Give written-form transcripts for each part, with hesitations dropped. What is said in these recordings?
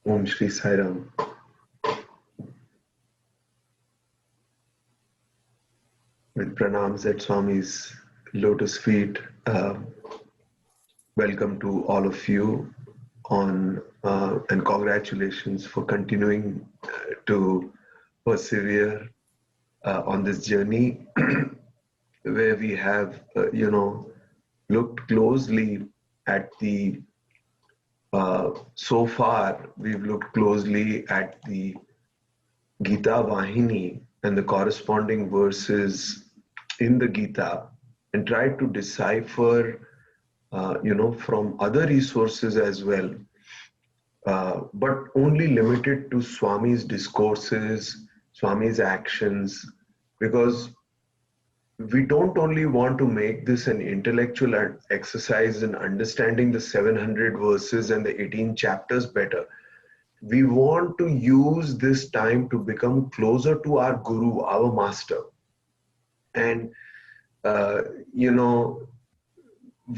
Om Shri Sai Ram. With pranams at Swami's lotus feet, welcome to all of you on and congratulations for continuing to persevere on this journey where we have, looked closely at the so far we've looked closely at the Gita Vahini and the corresponding verses in the Gita and try to decipher, from other resources as well, but only limited to Swami's discourses, Swami's actions, because we don't only want to make this an intellectual exercise in understanding the 700 verses and the 18 chapters better. We want to use this time to become closer to our Guru, our Master. And, uh, you know,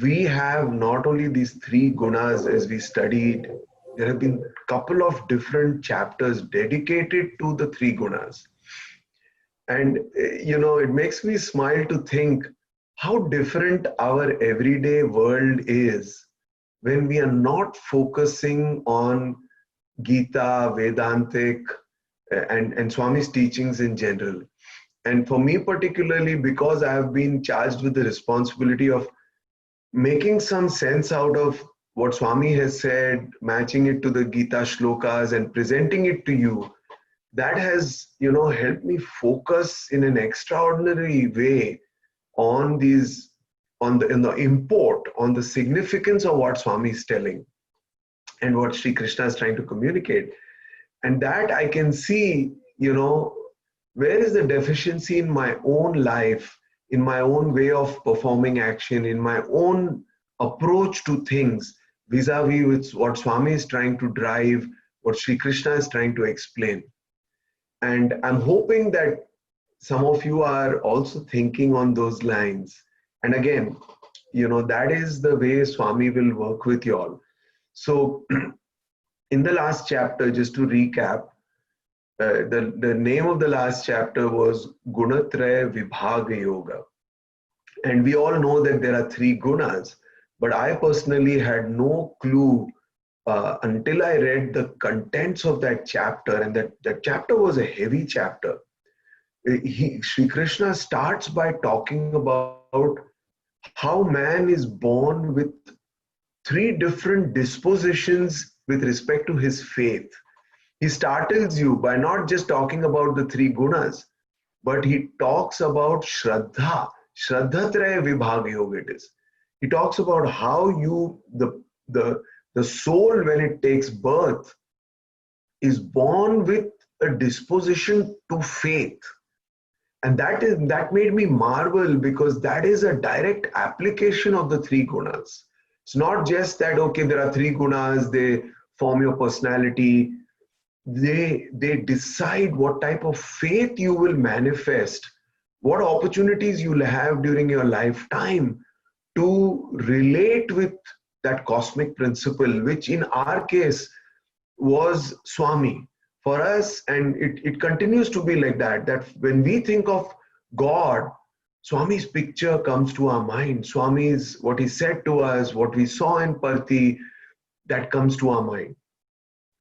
we have not only these three gunas as we studied, there have been a couple of different chapters dedicated to the three gunas. And, it makes me smile to think how different our everyday world is when we are not focusing on Gita, Vedantic, and Swami's teachings in general. And for me, particularly, because I have been charged with the responsibility of making some sense out of what Swami has said, matching it to the Gita shlokas, and presenting it to you, that has, helped me focus in an extraordinary way on these, in the import, on the significance of what Swami is telling and what Sri Krishna is trying to communicate. And that I can see, where is the deficiency in my own life, in my own way of performing action, in my own approach to things vis-a-vis with what Swami is trying to drive, what Sri Krishna is trying to explain. And I'm hoping that some of you are also thinking on those lines. And again, that is the way Swami will work with you all. So in the last chapter, just to recap, the name of the last chapter was Gunatraya Vibhaga Yoga. And we all know that there are three gunas, but I personally had no clue until I read the contents of that chapter, and that chapter was a heavy chapter. Sri Krishna starts by talking about how man is born with three different dispositions with respect to his faith. He startles you by not just talking about the three gunas, but he talks about Shraddha. Shraddhatraya Vibhaga Yoga it is. He talks about how the soul, when it takes birth, is born with a disposition to faith. And that made me marvel, because that is a direct application of the three gunas. It's not just that, okay, there are three gunas, they form your personality. They decide what type of faith you will manifest, what opportunities you'll have during your lifetime to relate with that cosmic principle, which in our case was Swami. For us, and it continues to be like that when we think of God, Swami's picture comes to our mind. Swami's, what he said to us, what we saw in Parthi, that comes to our mind.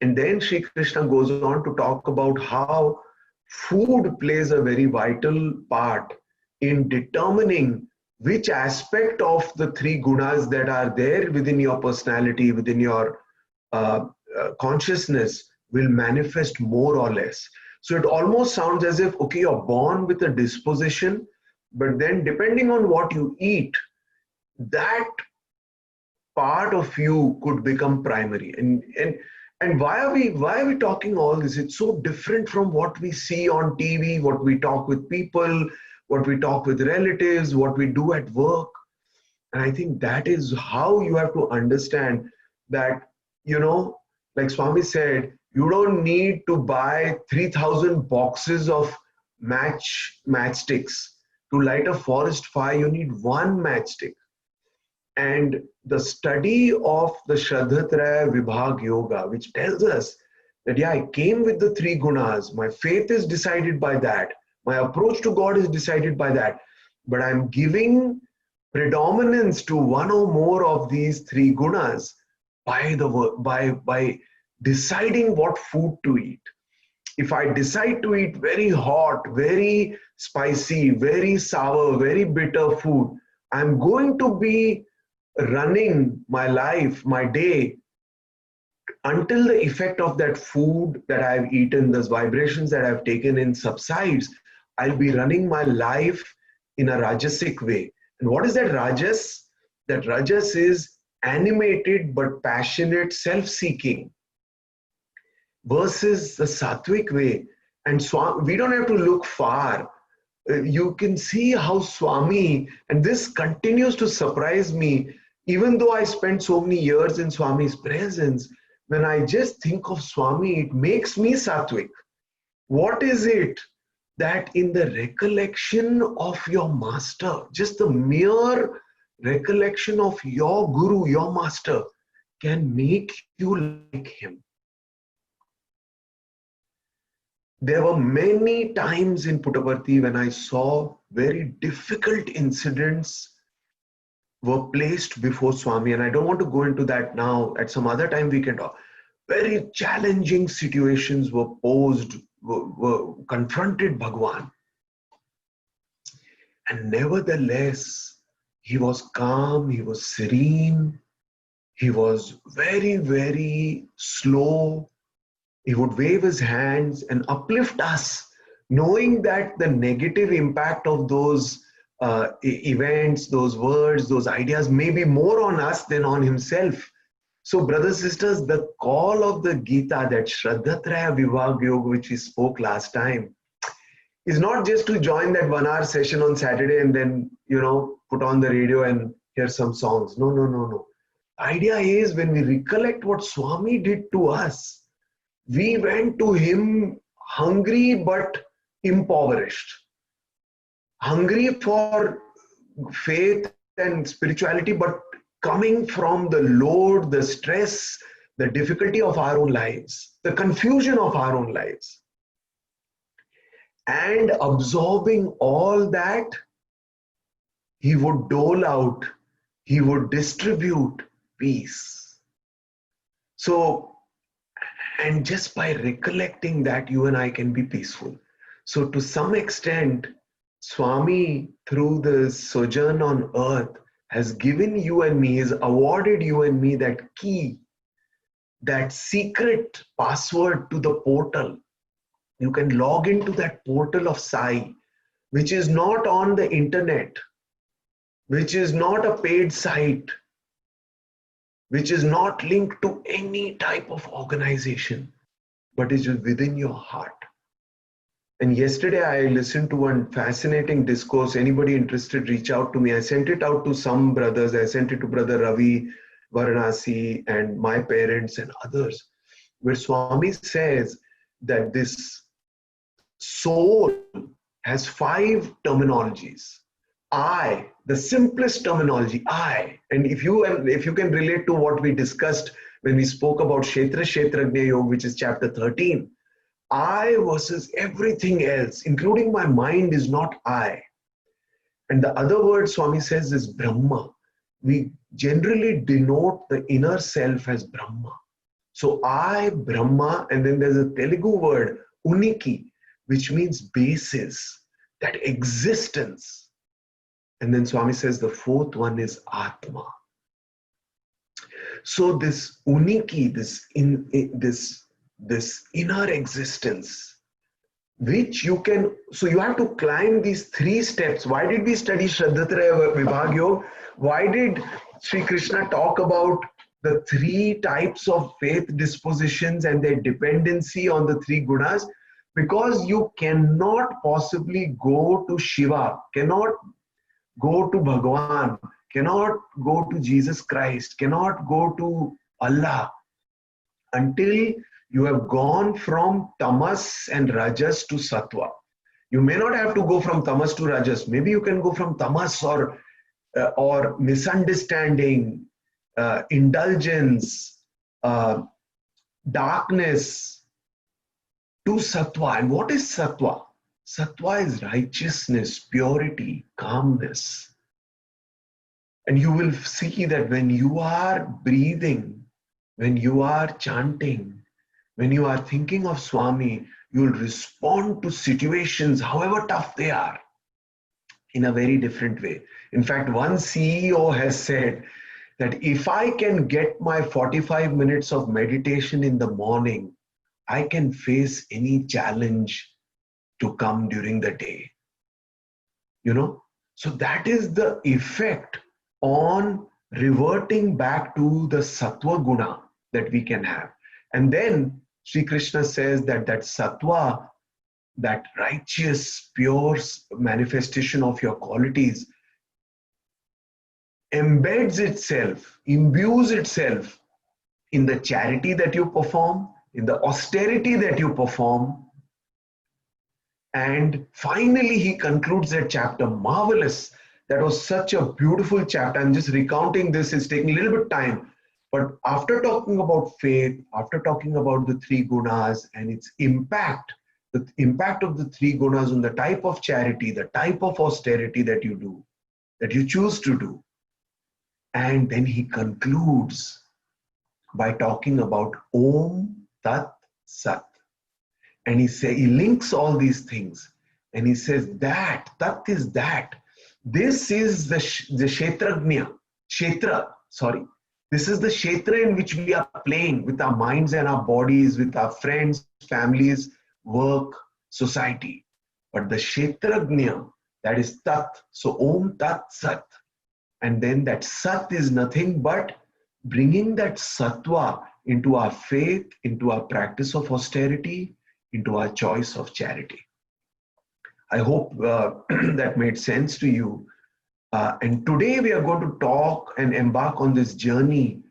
And then Sri Krishna goes on to talk about how food plays a very vital part in determining which aspect of the three gunas that are there within your personality, within your consciousness, will manifest more or less. So it almost sounds as if, okay, you're born with a disposition, but then depending on what you eat, that part of you could become primary. And why are we talking all this? It's so different from what we see on TV, what we talk with people, what we talk with relatives, what we do at work. And I think that is how you have to understand that, like Swami said, you don't need to buy 3,000 boxes of matchsticks to light a forest fire. You need one matchstick. And the study of the Shraddhatraya Vibhaga Yoga, which tells us That, yeah, I came with the three gunas. My faith is decided by that. My approach to God is decided by that. But I'm giving predominance to one or more of these three gunas by deciding what food to eat. If I decide to eat very hot, very spicy, very sour, very bitter food, I'm going to be running my life, my day, until the effect of that food that I've eaten, those vibrations that I've taken in subsides. I'll be running my life in a rajasic way. And what is that rajas? That rajas is animated but passionate self-seeking versus the sattvic way. And we don't have to look far. You can see how Swami, and this continues to surprise me, even though I spent so many years in Swami's presence, when I just think of Swami, it makes me sattvic. What is it that in the recollection of your master, just the mere recollection of your guru, your master, can make you like him? There were many times in Puttaparthi when I saw very difficult incidents were placed before Swami, and I don't want to go into that now. At some other time we can talk. Very challenging situations were posed, were confronted Bhagwan. And nevertheless, he was calm, he was serene, he was very, very slow. He would wave his hands and uplift us, knowing that the negative impact of those events, those words, those ideas may be more on us than on himself. So, brothers, sisters, the call of the Gita, that Shraddhatraya Vibhag Yoga, which we spoke last time, is not just to join that 1 hour session on Saturday and then, put on the radio and hear some songs. No, no, no, no. Idea is, when we recollect what Swami did to us, we went to him hungry but impoverished, hungry for faith and spirituality, but coming from the load, the stress, the difficulty of our own lives, the confusion of our own lives. And absorbing all that, he would dole out, he would distribute peace. So, and just by recollecting that, you and I can be peaceful. So to some extent, Swami, through the sojourn on earth, has given you and me, has awarded you and me that key, that secret password to the portal. You can log into that portal of Sai, which is not on the internet, which is not a paid site, which is not linked to any type of organization, but is just within your heart. And yesterday I listened to one fascinating discourse. Anybody interested, reach out to me. I sent it out to some brothers. I sent it to Brother Ravi Varanasi and my parents and others, where Swami says that this soul has 5 terminologies. I, the simplest terminology, I. And if you can relate to what we discussed when we spoke about Kshetra Kshetrajna Yoga, which is chapter 13, I versus everything else, including my mind, is not I. And the other word Swami says is Brahma. We generally denote the inner self as Brahma. So I, Brahma, and then there's a Telugu word, Uniki, which means basis, that existence. And then Swami says the 4th one is Atma. So this Uniki, this inner existence, which you can, so you have to climb these 3 steps. Why did we study Shraddhatraya Vibhag Yoga? Why did Sri Krishna talk about the 3 types of faith dispositions and their dependency on the 3 gunas? Because you cannot possibly go to Shiva, cannot go to Bhagwan, cannot go to Jesus Christ, cannot go to Allah until you have gone from tamas and rajas to sattva. You may not have to go from tamas to rajas. Maybe you can go from tamas or misunderstanding, indulgence, darkness, to sattva. And what is sattva? Sattva is righteousness, purity, calmness. And you will see that when you are breathing, when you are chanting, when you are thinking of Swami, you will respond to situations, however tough they are, in a very different way. In fact, one CEO has said that if I can get my 45 minutes of meditation in the morning, I can face any challenge to come during the day. You know, so that is the effect on reverting back to the sattva guna that we can have. And then Sri Krishna says that that sattva, that righteous, pure manifestation of your qualities, embeds itself, imbues itself in the charity that you perform, in the austerity that you perform. And finally, he concludes that chapter. Marvelous. That was such a beautiful chapter. I'm just recounting this, it's taking a little bit of time. But after talking about faith, after talking about the three gunas and its impact, the impact of the three gunas on the type of charity, the type of austerity that you do, that you choose to do. And then he concludes by talking about Om Tat Sat. And he links all these things. And he says that, Tat is that. This is the Kshetragnya, This is the Kshetra in which we are playing with our minds and our bodies, with our friends, families, work, society. But the Kshetragnya, that is Tat. So Om Tat Sat. And then that Sat is nothing but bringing that Sattva into our faith, into our practice of austerity, into our choice of charity. I hope that made sense to you. And today we are going to talk and embark on this journey,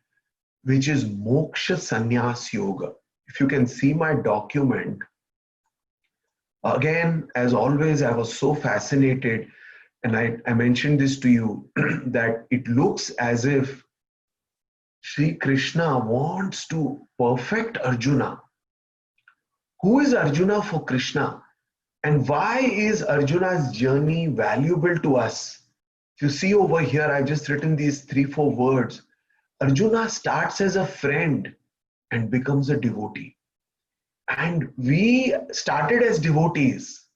which is Moksha Sannyas Yoga. If you can see my document, again, as always, I was so fascinated, and I mentioned this to you, that it looks as if Sri Krishna wants to perfect Arjuna. Who is Arjuna for Krishna? And why is Arjuna's journey valuable to us? If you see over here, I've just written these 3-4 words. Arjuna starts as a friend and becomes a devotee. And we started as devotees,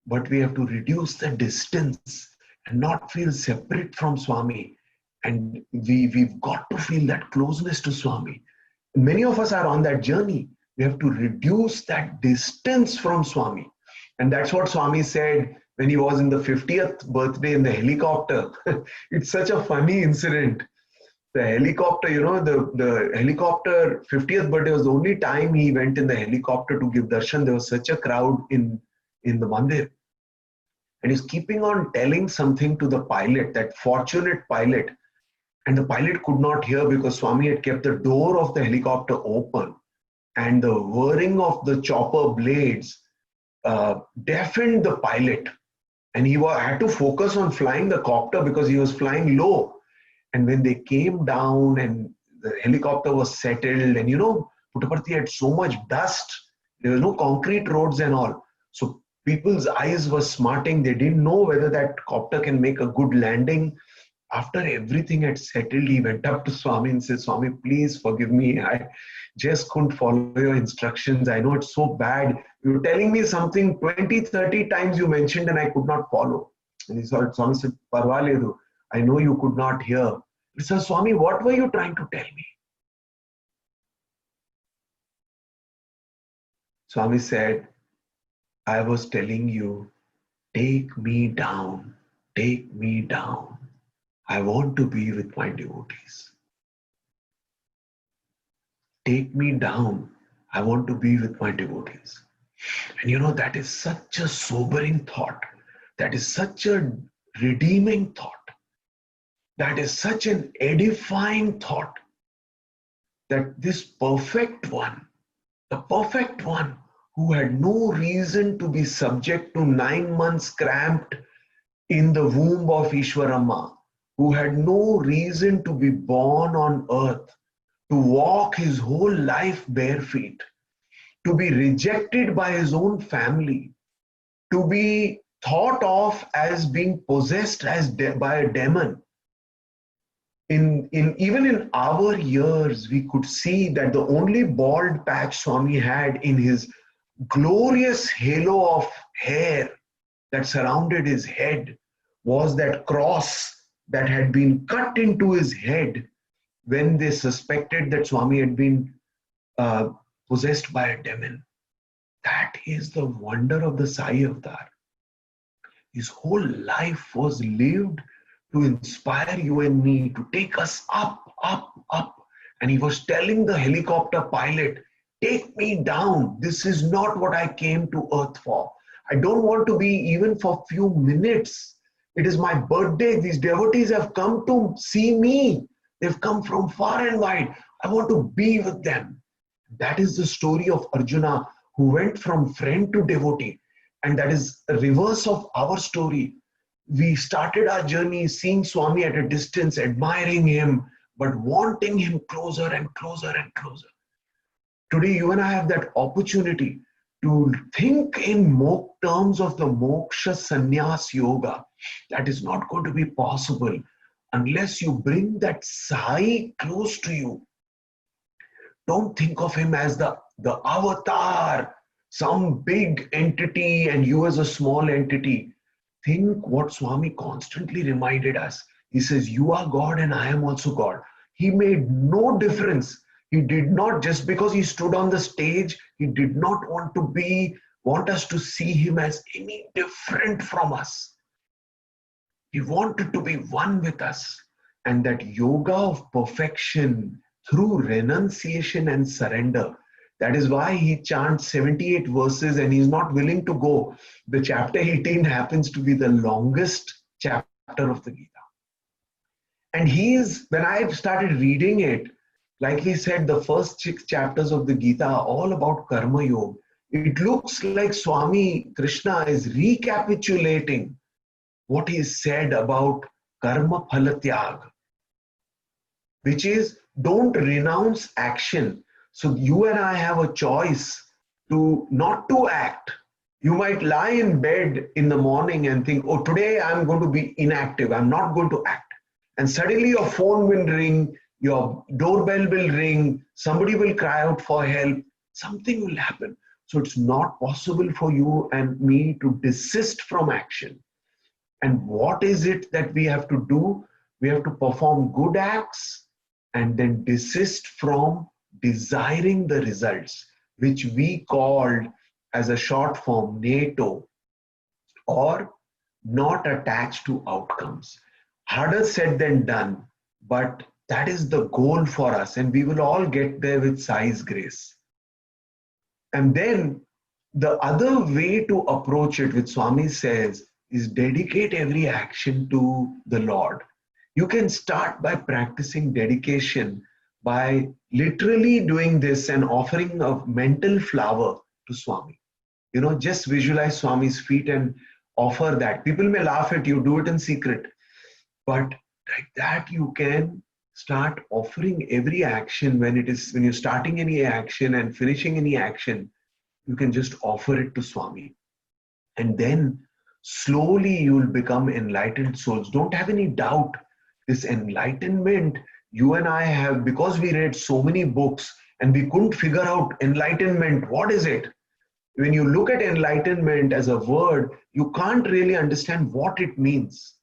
but we have to reduce the distance and not feel separate from Swami. And we've got to feel that closeness to Swami. Many of us are on that journey. We have to reduce that distance from Swami. And that's what Swami said when he was in the 50th birthday in the helicopter. It's such a funny incident. The helicopter, the helicopter 50th birthday was the only time he went in the helicopter to give darshan. There was such a crowd in the mandir. And he's keeping on telling something to the pilot, that fortunate pilot. And the pilot could not hear because Swami had kept the door of the helicopter open. And the whirring of the chopper blades deafened the pilot. And he had to focus on flying the copter because he was flying low. And when they came down and the helicopter was settled, and Puttaparthi had so much dust, there was no concrete roads and all. So people's eyes were smarting. They didn't know whether that copter can make a good landing. After everything had settled, he went up to Swami and said, Swami, please forgive me. I just couldn't follow your instructions. I know it's so bad. You're telling me something 20, 30 times you mentioned and I could not follow. And Swami said, Parvaledu, I know you could not hear. He said, Swami, what were you trying to tell me? Swami said, I was telling you, take me down, take me down. I want to be with my devotees. Take me down. I want to be with my devotees. And that is such a sobering thought. That is such a redeeming thought. That is such an edifying thought. That this perfect one, the perfect one who had no reason to be subject to 9 months cramped in the womb of Ishwarama, who had no reason to be born on earth, to walk his whole life bare feet, to be rejected by his own family, to be thought of as being possessed by a demon. In even in our years, we could see that the only bald patch Swami had in his glorious halo of hair that surrounded his head was that cross that had been cut into his head when they suspected that Swami had been uh, possessed by a demon. That is the wonder of the Sai Avatar. His whole life was lived to inspire you and me, to take us up, up, up. And he was telling the helicopter pilot, take me down. This is not what I came to earth for. I don't want to be even for a few minutes. It is my birthday. These devotees have come to see me. They've come from far and wide. I want to be with them. That is the story of Arjuna, who went from friend to devotee. And that is a reverse of our story. We started our journey seeing Swami at a distance, admiring him, but wanting him closer and closer and closer. Today, you and I have that opportunity to think in terms of the moksha sannyas yoga. That is not going to be possible unless you bring that Sai close to you. Don't think of him as the avatar, some big entity, and you as a small entity. Think what Swami constantly reminded us. He says, you are God and I am also God. He made no difference. He did not, just because he stood on the stage, he did not want us to see him as any different from us. He wanted to be one with us. And that yoga of perfection through renunciation and surrender. That is why he chants 78 verses and he's not willing to go. The chapter 18 happens to be the longest chapter of the Gita. And when I started reading it, like he said, the first 6 chapters of the Gita are all about Karma Yoga. It looks like Swami Krishna is recapitulating what he said about Karma Phala Tyag, which is don't renounce action. So you and I have a choice to not to act. You might lie in bed in the morning and think, oh, today I'm going to be inactive. I'm not going to act. And suddenly your phone will ring, your doorbell will ring, somebody will cry out for help, something will happen. So it's not possible for you and me to desist from action. And what is it that we have to do? We have to perform good acts and then desist from desiring the results, which we called as a short form NATO, or not attached to outcomes. Harder said than done, but that is the goal for us, and we will all get there with Sai's grace. And then the other way to approach it, which Swami says, is dedicate every action to the Lord. You can start by practicing dedication by literally doing this and offering a mental flower to Swami. Just visualize Swami's feet and offer that. People may laugh at you, do it in secret. But like that, you can start offering every action when you're starting any action and finishing any action, you can just offer it to Swami. And then slowly you will become enlightened souls. Don't have any doubt. This enlightenment, you and I have, because we read so many books and we couldn't figure out enlightenment. What is it? When you look at enlightenment as a word, you can't really understand what it means.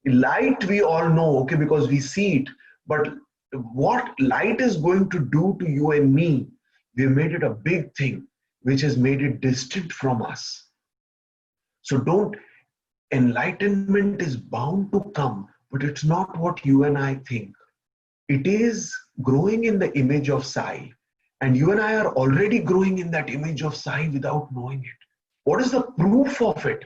Light, we all know, okay, because we see it. But what light is going to do to you and me, we made it a big thing, which has made it distant from us. So enlightenment is bound to come, but it's not what you and I think. It is growing in the image of Sai. And you and I are already growing in that image of Sai without knowing it. What is the proof of it?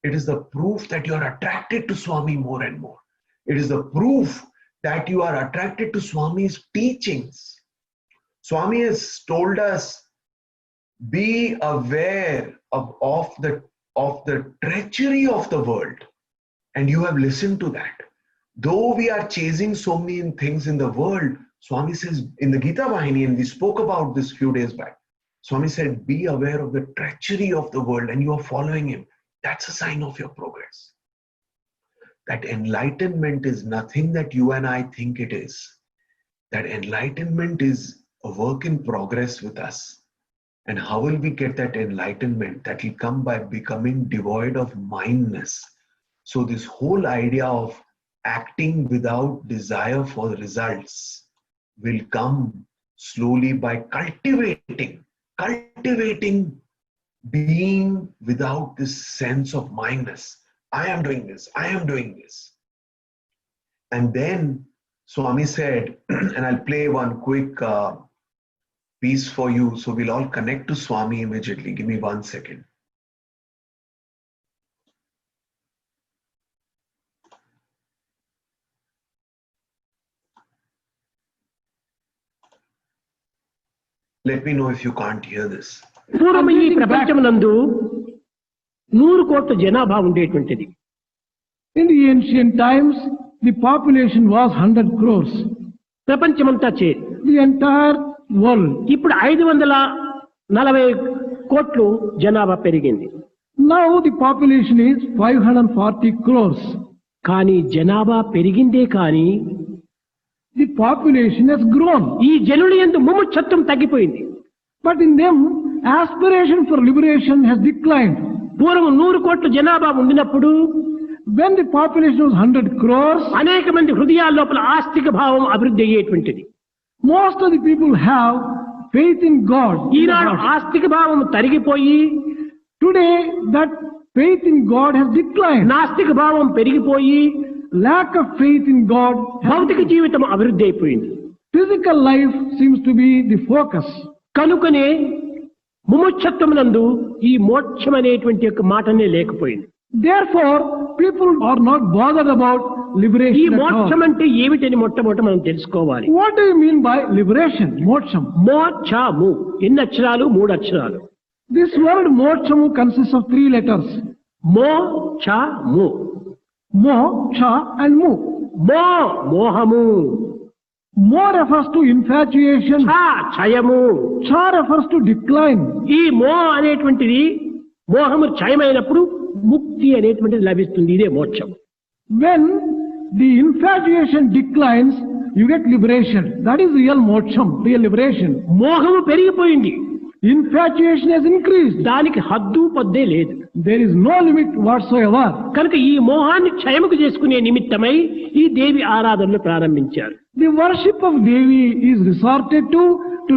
It is the proof that you are attracted to Swami more and more. It is the proof that you are attracted to Swami's teachings. Swami has told us, be aware of the treachery of the world. And you have listened to that. Though we are chasing so many things in the world, Swami says in the Gita Vahini, and we spoke about this few days back, Swami said, be aware of the treachery of the world and you are following him. That's a sign of your progress. That enlightenment is nothing that you and I think it is. That enlightenment is a work in progress with us. And how will we get that enlightenment? That will come by becoming devoid of mindness. So this whole idea of acting without desire for results will come slowly by cultivating being without this sense of mindness. I am doing this, I am doing this. And then Swami said, and I'll play one quick piece for you, so we'll all connect to Swami immediately. Give me 1 second. Let me know if you can't hear this. పూర్వం ఈ ప్రపంచమునందు 100 కోట్ల జనాభా ఉండేటువంటిది. In the ancient times, the population was 100 crores. ప్రపంచమంతా చే The entire world. ఇప్పుడు 540 కోట్లు జనాభా పెరిగింది. Now the population is 540 crores. కానీ జనాభా పెరిగిందే కానీ The population has grown. ఈ జనుల యందు ముముక్షత్వం తగ్గిపోయింది. But in them, aspiration for liberation has declined. పూర్వం 100 కోట్ల జనాభా ఉండినప్పుడు When the population was 100 crores, అనేక మంది హృదయాల లోపల ఆస్తిక భావం అభివృద్ధి అయ్యేటువంటిది. most of the people have faith in God. ఈనాడు ఆస్తిక భావం తరిగిపోయి Today, that faith in God has declined. నాస్తిక భావం పెరిగిపోయి Lack of faith in God, భౌతిక జీవితం అభివృద్ధి అయిపోయింది. physical life seems to be the focus. కనుకనే ముముక్షత్వమునందు ఈ మోక్షం అనేటువంటి యొక్క మాటనే లేకపోయింది. Therefore, people are not bothered about ఈ liberation at మోక్షం all. అంటే ఏమిటని మొట్టమొదట మనం తెలుసుకోవాలి. What do you mean by liberation? Moksham. మోక్షము ఎన్ని అక్షరాలు? 3 అక్షరాలు. This word mokshamu consists of 3 letters. మోక్షము. Mo, cha and mu. మోహము. Mo refers to infatuation. క్షయము. Cha refers to decline. ఈ అనేటువంటిది మోహము క్షయమైనప్పుడు ముక్తి అనేటువంటిది లభిస్తుంది. ఇదే మోక్షం. When the infatuation declines, you get liberation. That is real moksham, real liberation. మోహము పెరిగిపోయింది. Infatuation has increased. దానికి హద్దు పద్దే లేదు. There is no limit whatsoever. కనుక ఈ మోహాన్ని క్షయముకు చేసుకునే నిమిత్తమై ఈ దేవి ఆరాధనలు ప్రారంభించారు. The worship of Devi is resorted to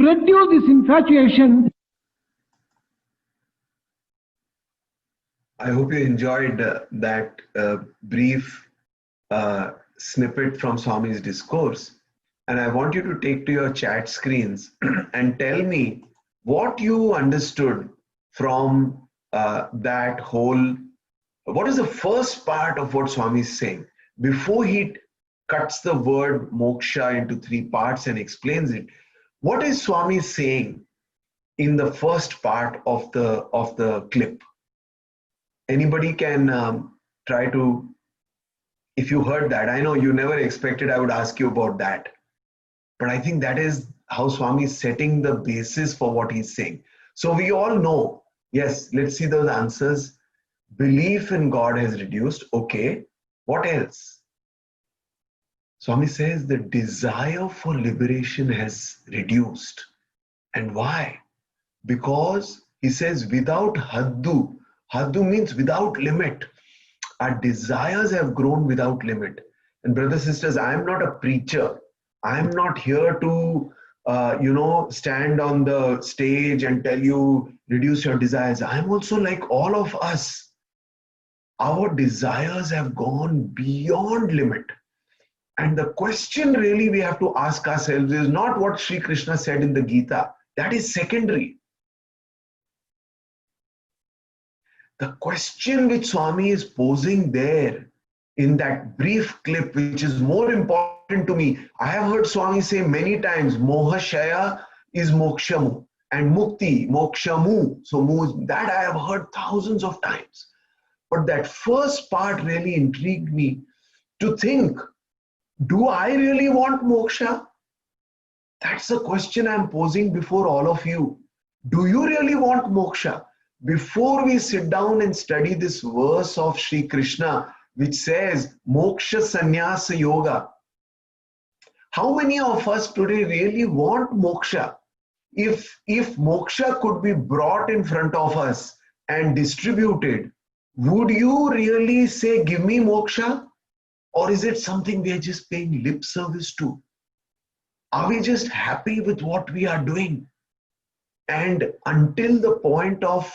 reduce this infatuation. I hope you enjoyed that brief snippet from Swami's discourse. And I want you to take to your chat screens and tell me what you understood from that whole. What is the first part of what Swami is saying? Before he cuts the word moksha into 3 parts and explains it, what is Swami saying in the first part of the clip? Anybody can try to, if you heard that. I know you never expected I would ask you about that. But I think that is how Swami is setting the basis for what he's saying. So we all know, yes, let's see those answers. Belief in God has reduced. Okay, what else? Swami says the desire for liberation has reduced. And why? Because he says without haddu. Haddu means without limit. Our desires have grown without limit. And brothers, sisters, I am not a preacher. I am not here to, stand on the stage and tell you, reduce your desires. I am also like all of us. Our desires have gone beyond limit. And the question really we have to ask ourselves is not what Sri Krishna said in the Gita. That is secondary. The question which Swami is posing there in that brief clip, which is more important to me, I have heard Swami say many times, Mohashaya is mokshamu and mukti, mokshamu. So that I have heard thousands of times. But that first part really intrigued me to think, do I really want moksha? That's the question I'm posing before all of you. Do you really want moksha? Before we sit down and study this verse of Sri Krishna, which says moksha sannyasa yoga, how many of us today really want moksha? If moksha could be brought in front of us and distributed, would you really say, give me moksha? Or is it something we are just paying lip service to? Are we just happy with what we are doing? And until the point of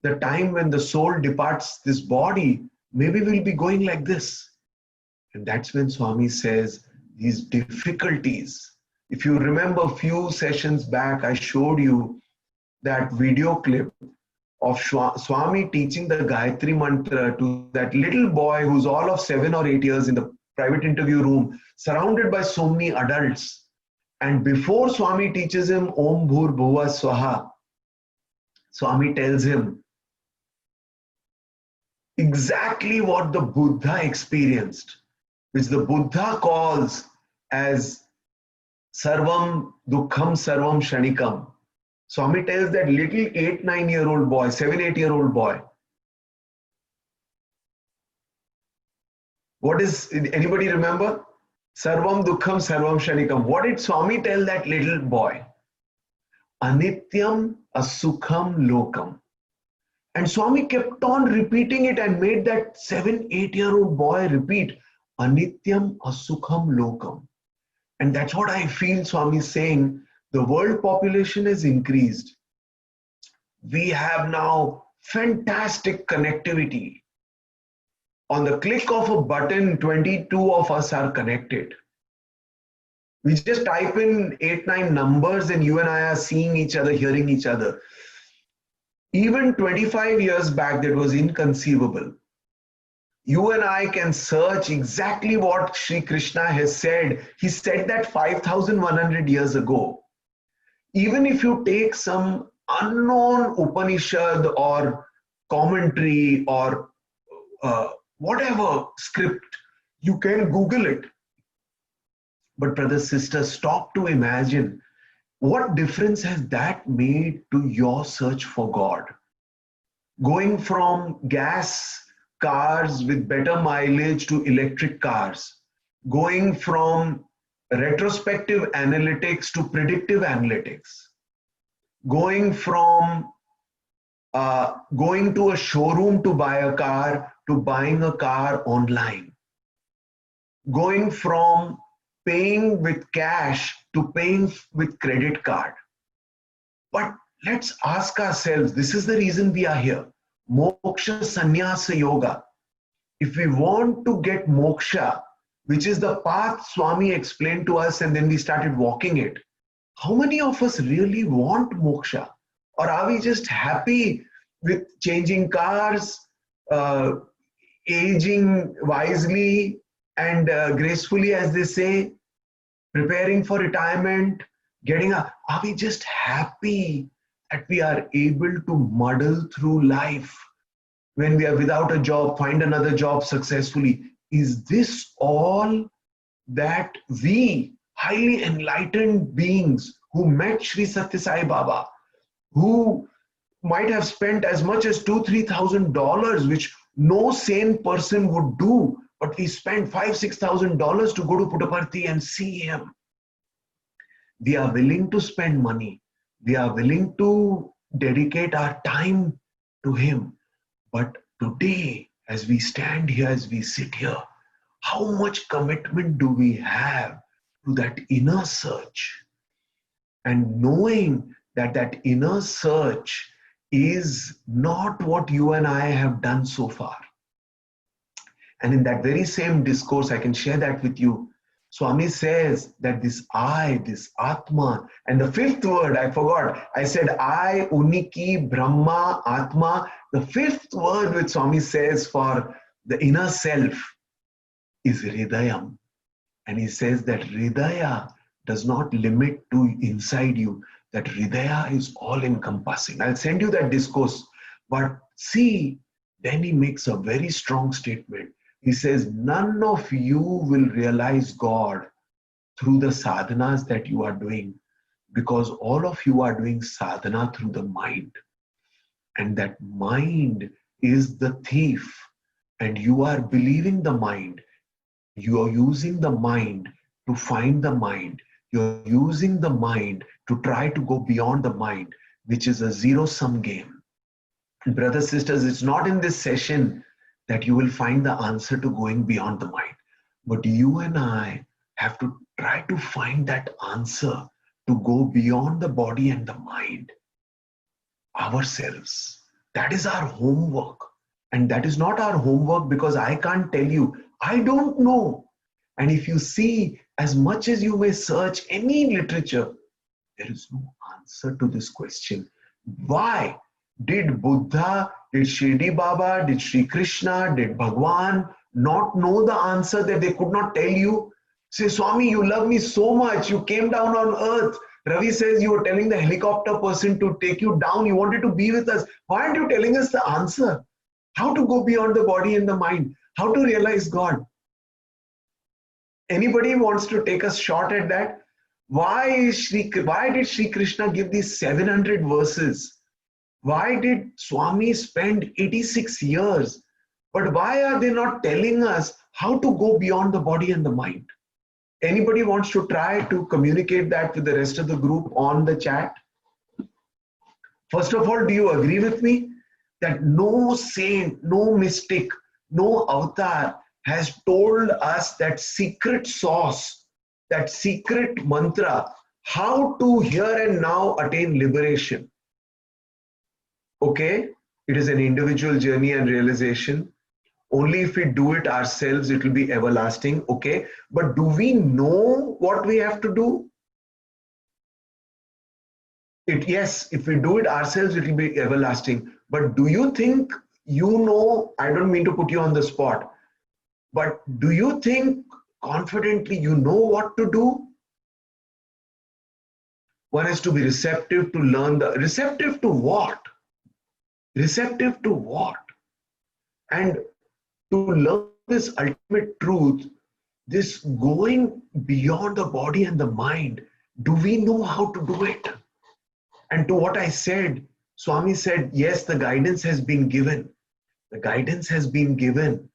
the time when the soul departs this body, maybe we'll be going like this. And that's when Swami says these difficulties. If you remember a few sessions back, I showed you that video clip of Swami teaching the Gayatri Mantra to that little boy who's all of 7 or 8 years in the private interview room, surrounded by so many adults. And before Swami teaches him Om Bhur Bhuva Swaha, Swami tells him exactly what the Buddha experienced, which the Buddha calls as Sarvam Dukkham Sarvam Shanikam. Swami tells that little 8-9-year-old boy, 7-8-year-old boy. What is, anybody remember? Sarvam Dukkham Sarvam Shanikam. What did Swami tell that little boy? Anityam Asukham Lokam. And Swami kept on repeating it and made that 7-8-year-old boy repeat Anityam Asukham Lokam. And that's what I feel Swami is saying. The world population has increased. We have now fantastic connectivity. On the click of a button, 22 of us are connected. We just type in 8-9 numbers and you and I are seeing each other, hearing each other. Even 25 years back, that was inconceivable. You and I can search exactly what Sri Krishna has said. He said that 5,100 years ago. Even if you take some unknown Upanishad or commentary or whatever script, you can Google it. But brothers, sisters, stop to imagine what difference has that made to your search for God. Going from gas cars with better mileage to electric cars, going from retrospective analytics to predictive analytics, going from going to a showroom to buy a car to buying a car online, going from paying with cash to paying with credit card. But let's ask ourselves, this is the reason we are here. Moksha Sannyasa Yoga. If we want to get moksha, which is the path Swami explained to us and then we started walking it, how many of us really want moksha? Or are we just happy with changing cars, aging wisely and gracefully, as they say, preparing for retirement, are we just happy that we are able to muddle through life when we are without a job, find another job successfully? Is this all that we, highly enlightened beings who met Sri Satya Sai Baba, who might have spent as much as $2,000-3,000, which no sane person would do, but we spent $5,000-6,000 to go to Puttaparthi and see him. We are willing to spend money. We are willing to dedicate our time to him. But today, as we stand here, as we sit here, how much commitment do we have to that inner search? And knowing that that inner search is not what you and I have done so far. And in that very same discourse, I can share that with you. Swami says that this I, this Atma, and the fifth word, I forgot. I said I, Uniki, Brahma, Atma. The fifth word which Swami says for the inner self is Hridayam. And he says that Hridaya does not limit to inside you, that Hridaya is all encompassing. I'll send you that discourse. But see, then he makes a very strong statement. He says, none of you will realize God through the sadhanas that you are doing. because all of you are doing sadhana through the mind. And that mind is the thief. And you are believing the mind. You are using the mind to find the mind. You're using the mind to try to go beyond the mind, which is a zero-sum game. Brothers, sisters, it's not in this session that you will find the answer to going beyond the mind. But you and I have to try to find that answer to go beyond the body and the mind ourselves. That is our homework. And that is not our homework because I can't tell you. I don't know. And if you see, as much as you may search any literature, there is no answer to this question. Why did Buddha, did Shirdi Baba, did Sri Krishna, did Bhagwan not know the answer that they could not tell you? Say, Swami, you love me so much. You came down on earth. Ravi says you were telling the helicopter person to take you down. You wanted to be with us. Why aren't you telling us the answer? How to go beyond the body and the mind? How to realize God? Anybody wants to take a shot at that? Why did Sri Krishna give these 700 verses? Why did Swami spend 86 years? But why are they not telling us how to go beyond the body and the mind? Anybody wants to try to communicate that with the rest of the group on the chat? First of all, do you agree with me that no saint, no mystic, no avatar has told us that secret sauce, that secret mantra, how to here and now attain liberation? Okay, it is an individual journey and realization. Only if we do it ourselves, it will be everlasting. Okay, but do we know what we have to do? Yes, if we do it ourselves, it will be everlasting. But do you think you know? I don't mean to put you on the spot, but do you think confidently you know what to do? One has to be receptive to learn the receptive to what? Receptive to what? And to learn this ultimate truth, this going beyond the body and the mind, do we know how to do it? And to what I said, Swami said, yes, the guidance has been given. The guidance has been given.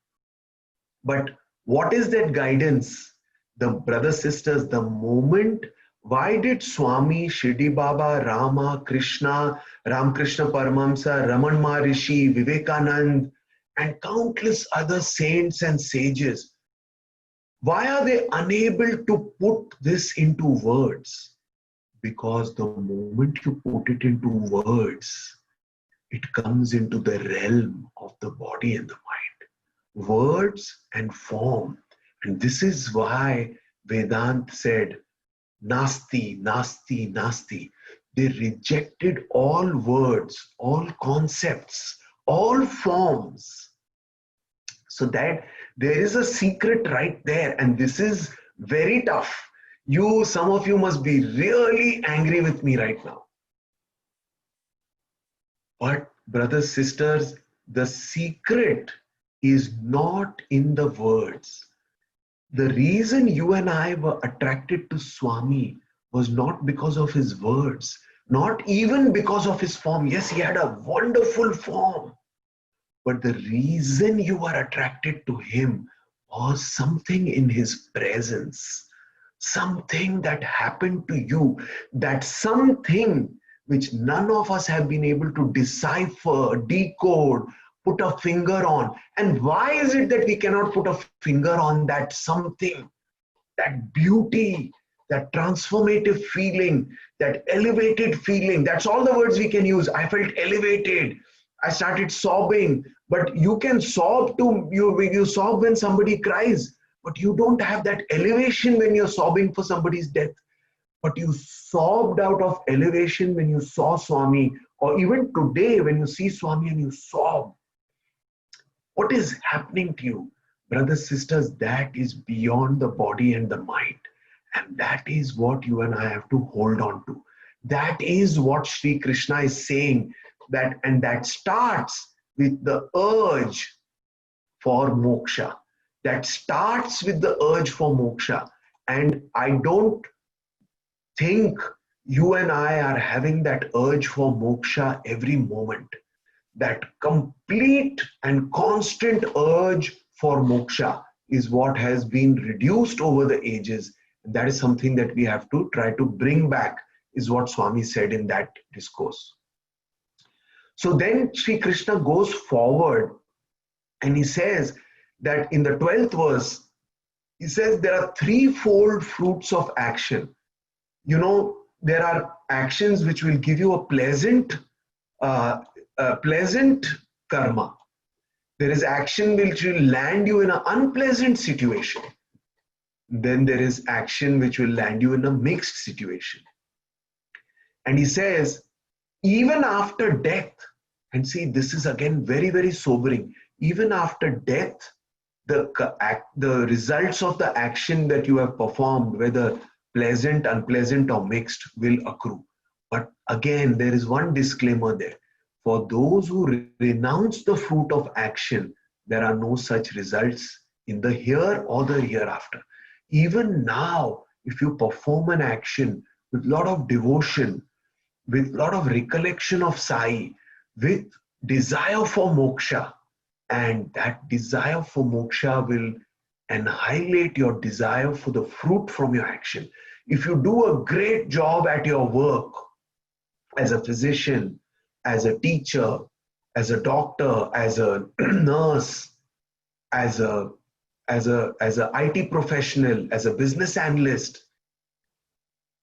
But what is that guidance? The brothers, sisters, the moment, why did Swami, Shirdi Baba, Rama, Krishna, Ramakrishna Paramahamsa, Raman Maharishi, Vivekanand, and countless other saints and sages, why are they unable to put this into words? Because the moment you put it into words, it comes into the realm of the body and the mind. Words and form. And this is why Vedanta said, Nasti, Nasti, Nasti. They rejected all words, all concepts, all forms. So that there is a secret right there. And this is very tough. Some of you must be really angry with me right now. But brothers, sisters, the secret is not in the words. The reason you and I were attracted to Swami was not because of his words, not even because of his form. Yes, he had a wonderful form. But the reason you were attracted to him was something in his presence. Something that happened to you, that something which none of us have been able to decipher, decode, put a finger on. And why is it that we cannot put a finger on that something, that beauty, that transformative feeling, that elevated feeling? That's all the words we can use. I felt elevated. I started sobbing. But you can sob too. You sob when somebody cries. But you don't have that elevation when you're sobbing for somebody's death. But you sobbed out of elevation when you saw Swami, or even today when you see Swami and you sob. What is happening to you? Brothers, sisters, that is beyond the body and the mind. And that is what you and I have to hold on to. That is what Sri Krishna is saying. And that starts with the urge for moksha. That starts with the urge for moksha. And I don't think you and I are having that urge for moksha every moment. That complete and constant urge for moksha is what has been reduced over the ages. That is something that we have to try to bring back, is what Swami said in that discourse. So then Sri Krishna goes forward and he says that in the 12th verse, he says there are threefold fruits of action. You know, there are actions which will give you a pleasant karma. There is action which will land you in an unpleasant situation. Then there is action which will land you in a mixed situation. And he says, even after death, and see, this is again very, very sobering. Even after death, the results of the action that you have performed, whether pleasant, unpleasant, or mixed, will accrue. But again, there is one disclaimer there. For those who renounce the fruit of action, there are no such results in the here or the hereafter. Even now, if you perform an action with a lot of devotion, with a lot of recollection of Sai, with desire for moksha, and that desire for moksha will annihilate your desire for the fruit from your action. If you do a great job at your work as a physician, as a teacher, as a doctor, as a nurse, as a IT professional, as a business analyst,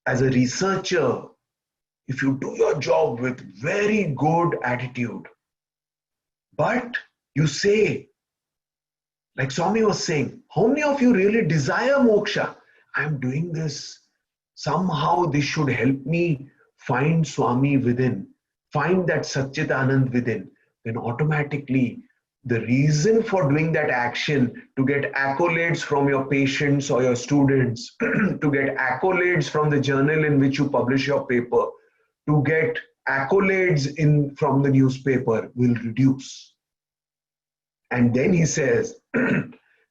as a researcher, if you do your job with very good attitude, but you say, like Swami was saying, how many of you really desire moksha? I'm doing this. Somehow this should help me find Swami within, find that Satchitanand within. Then automatically the reason for doing that action, to get accolades from your patients or your students, to get accolades from the journal in which you publish your paper, to get accolades from the newspaper, will reduce. And then he says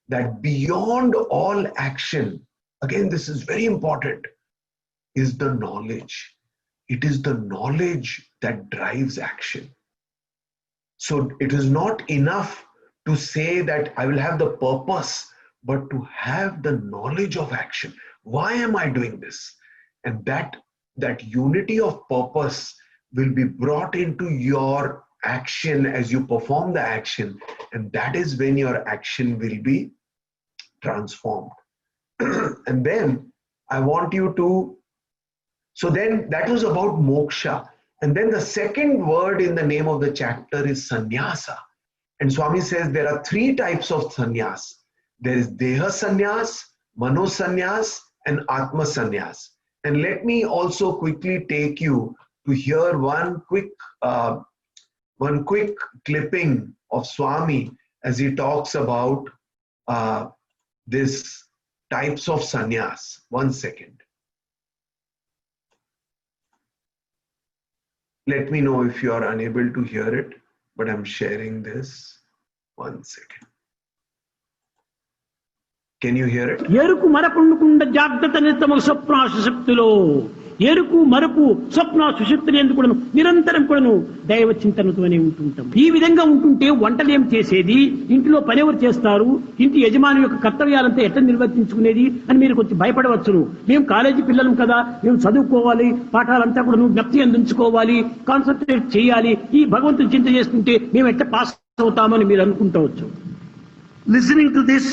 that beyond all action, again, this is very important, is the knowledge. It is the knowledge that drives action. So it is not enough to say that I will have the purpose, but to have the knowledge of action. Why am I doing this? And that unity of purpose will be brought into your action as you perform the action, and that is when your action will be transformed. And then I want you to, so then that was about moksha. And then the second word in the name of the chapter is sannyasa. And Swami says there are three types of sannyas. There is deha sannyas, mano sannyas, and atma sannyas. And let me also quickly take you to hear one quick clipping of Swami as he talks about this types of sannyas. 1 second. Let me know if you are unable to hear it, but I'm sharing this. 1 second. Can you hear it? ఎరుకు మరపుండుకుండ జాగ్రత్త నితమ స్వప్న సుషుప్తిలో ఎరుకు మరపు స్వప్న సుషుప్తులు ఎందుకు నిరంతరం కూడాను దైవ చింతనతోనే ఉంటుంటాం. ఈ విధంగా ఉంటుంటే వంటలు ఏం చేసేది, ఇంటిలో పని ఎవరు చేస్తారు, ఇంటి యజమాని యొక్క కర్తవ్యాలంతా ఎట్లా నిర్వర్తించుకునేది అని మీరు కొంచెం భయపడవచ్చును. మేము కాలేజీ పిల్లలం కదా, మేము చదువుకోవాలి, పాఠాలంతా కూడా జ్ఞప్తి అందించుకోవాలి, కాన్సన్ట్రేట్ చేయాలి, ఈ భగవంతుని చింత చేసుకుంటే మేము ఎట్లా పాస్ అవుతామని మీరు అనుకుంటవచ్చు. Listening to this,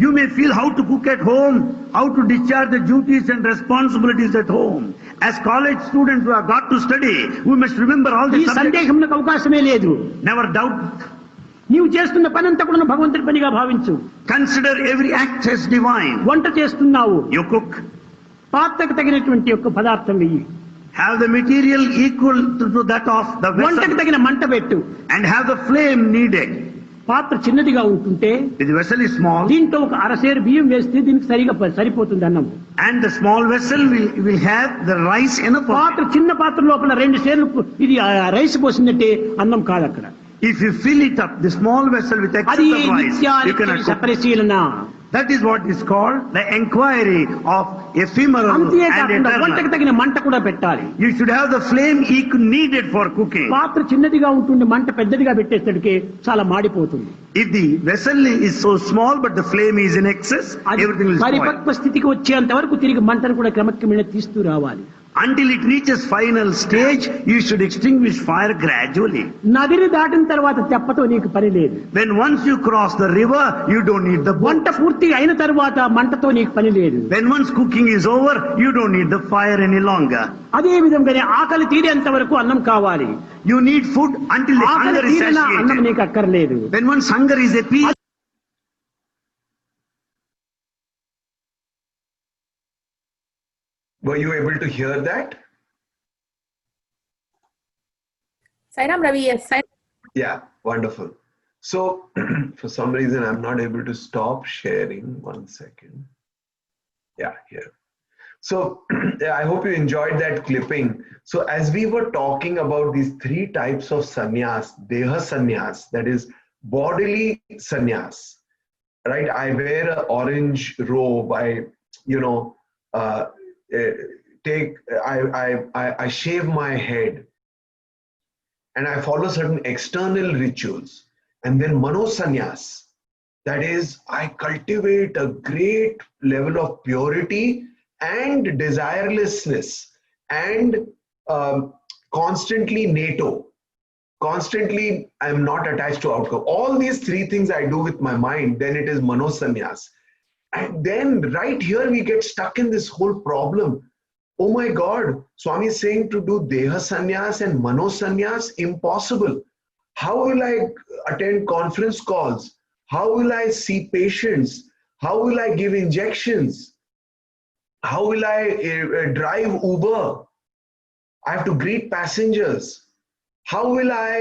you may feel how to cook at home, how to discharge the duties and responsibilities at home. As college students who have got to study, we must remember all ఈ the subjects. సందేహంకు అవకాశమే లేదు. Never doubt. నీవు చేస్తున్న పని అంతా కూడా భగవంతుడి పనిగా భావించు. Consider every act as divine. వంట చేస్తున్నావు, You cook. పాత్రకు తగినటువంటి యొక్క పదార్థం వెయ్యి, Have the material equal to that of the వంటకు vessel తగిన మంట పెట్టు. and have the flame needed. పాత్ర చిన్నదిగా ఉంటుంటే If the vessel is small దీంట్లో ఒక అరసేరు బియ్యం వేస్తే దీనికి సరిపోతుంది అన్నం. and the small vessel will have the rice enough. పాత్ర చిన్న పాత్ర లోపల 2 సేర్లు ఇది రైస్ పోసిందంటే అన్నం కాదు అక్కడ. If you fill it up, the small vessel with అది excess of rice, you cannot cook. పరిశీలన. That is what is called the enquiry of ephemeral and అంతేకాకుండా వంటకు eternal. తగిన మంట కూడా పెట్టాలి. You should have the flame needed for cooking. పాత్ర చిన్నదిగా ఉంటుంది, మంట పెద్దదిగా పెట్టేసరికి చాలా మాడిపోతుంది. If the vessel is so small but the flame is in excess, అది everything will spoil. పరిపక్వ స్థితికి వచ్చేంత వరకు తిరిగి మంటను కూడా క్రమక్రమేణా తీస్తూ రావాలి. Until it reaches final stage, you should extinguish fire gradually. నదిని దాటిన తర్వాత తెప్పతో నీకు పని లేదు. When once you cross the river, you don't need the boat. వంట పూర్తి అయిన తర్వాత మంటతో నీకు పని లేదు. When once cooking is over, you don't need the fire any longer. అదే విధంగానే ఆకలి తీరేంత వరకు అన్నం కావాలి. You need food until the ఆకలి hunger is తీరిన అన్నం satiated. నీకు అక్కర్లేదు. When once hunger is appeased, Were you able to hear that? Sairam Ravi, yes. Yeah, wonderful. So, for some reason, I'm not able to stop sharing. 1 second. Yeah, here. So, I hope you enjoyed that clipping. So, as we were talking about these 3 types of sannyas, Deha sannyas, that is bodily sannyas, right? I wear an orange robe. I shave my head, and I follow certain external rituals. And then mano sannyas, that is, I cultivate a great level of purity and desirelessness, and constantly NATO. Constantly, I'm not attached to outcome. All these 3 things I do with my mind, then it is mano sannyas. And then right here we get stuck in this whole problem. Oh my God, Swami is saying to do Deha sannyas and Mano sannyas, impossible. How will I attend conference calls? How will I see patients? How will I give injections? How will I drive Uber? I have to greet passengers. How will I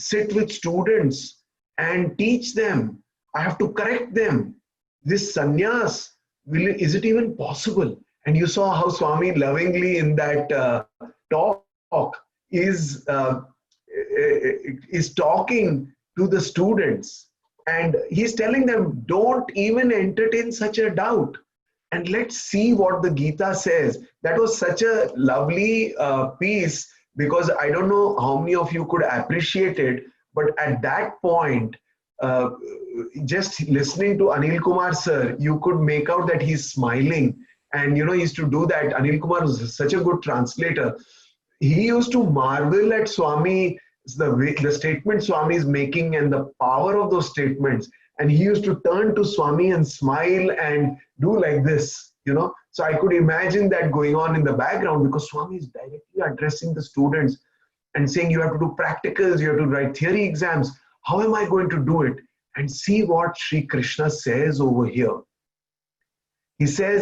sit with students and teach them? I have to correct them. This sannyas, is it even possible? And you saw how Swami lovingly in that talk is talking to the students, and he's telling them, don't even entertain such a doubt, and let's see what the Gita says. That was such a lovely piece, because I don't know how many of you could appreciate it, but at that point, just listening to Anil Kumar sir, you could make out that he's smiling. And he used to do that. Anil Kumar was such a good translator. He used to marvel at Swami, the statement Swami is making and the power of those statements. And he used to turn to Swami and smile and do like this, So I could imagine that going on in the background, because Swami is directly addressing the students and saying, you have to do practicals, you have to write theory exams. How am I going to do it? And see what Sri Krishna says over here. He says,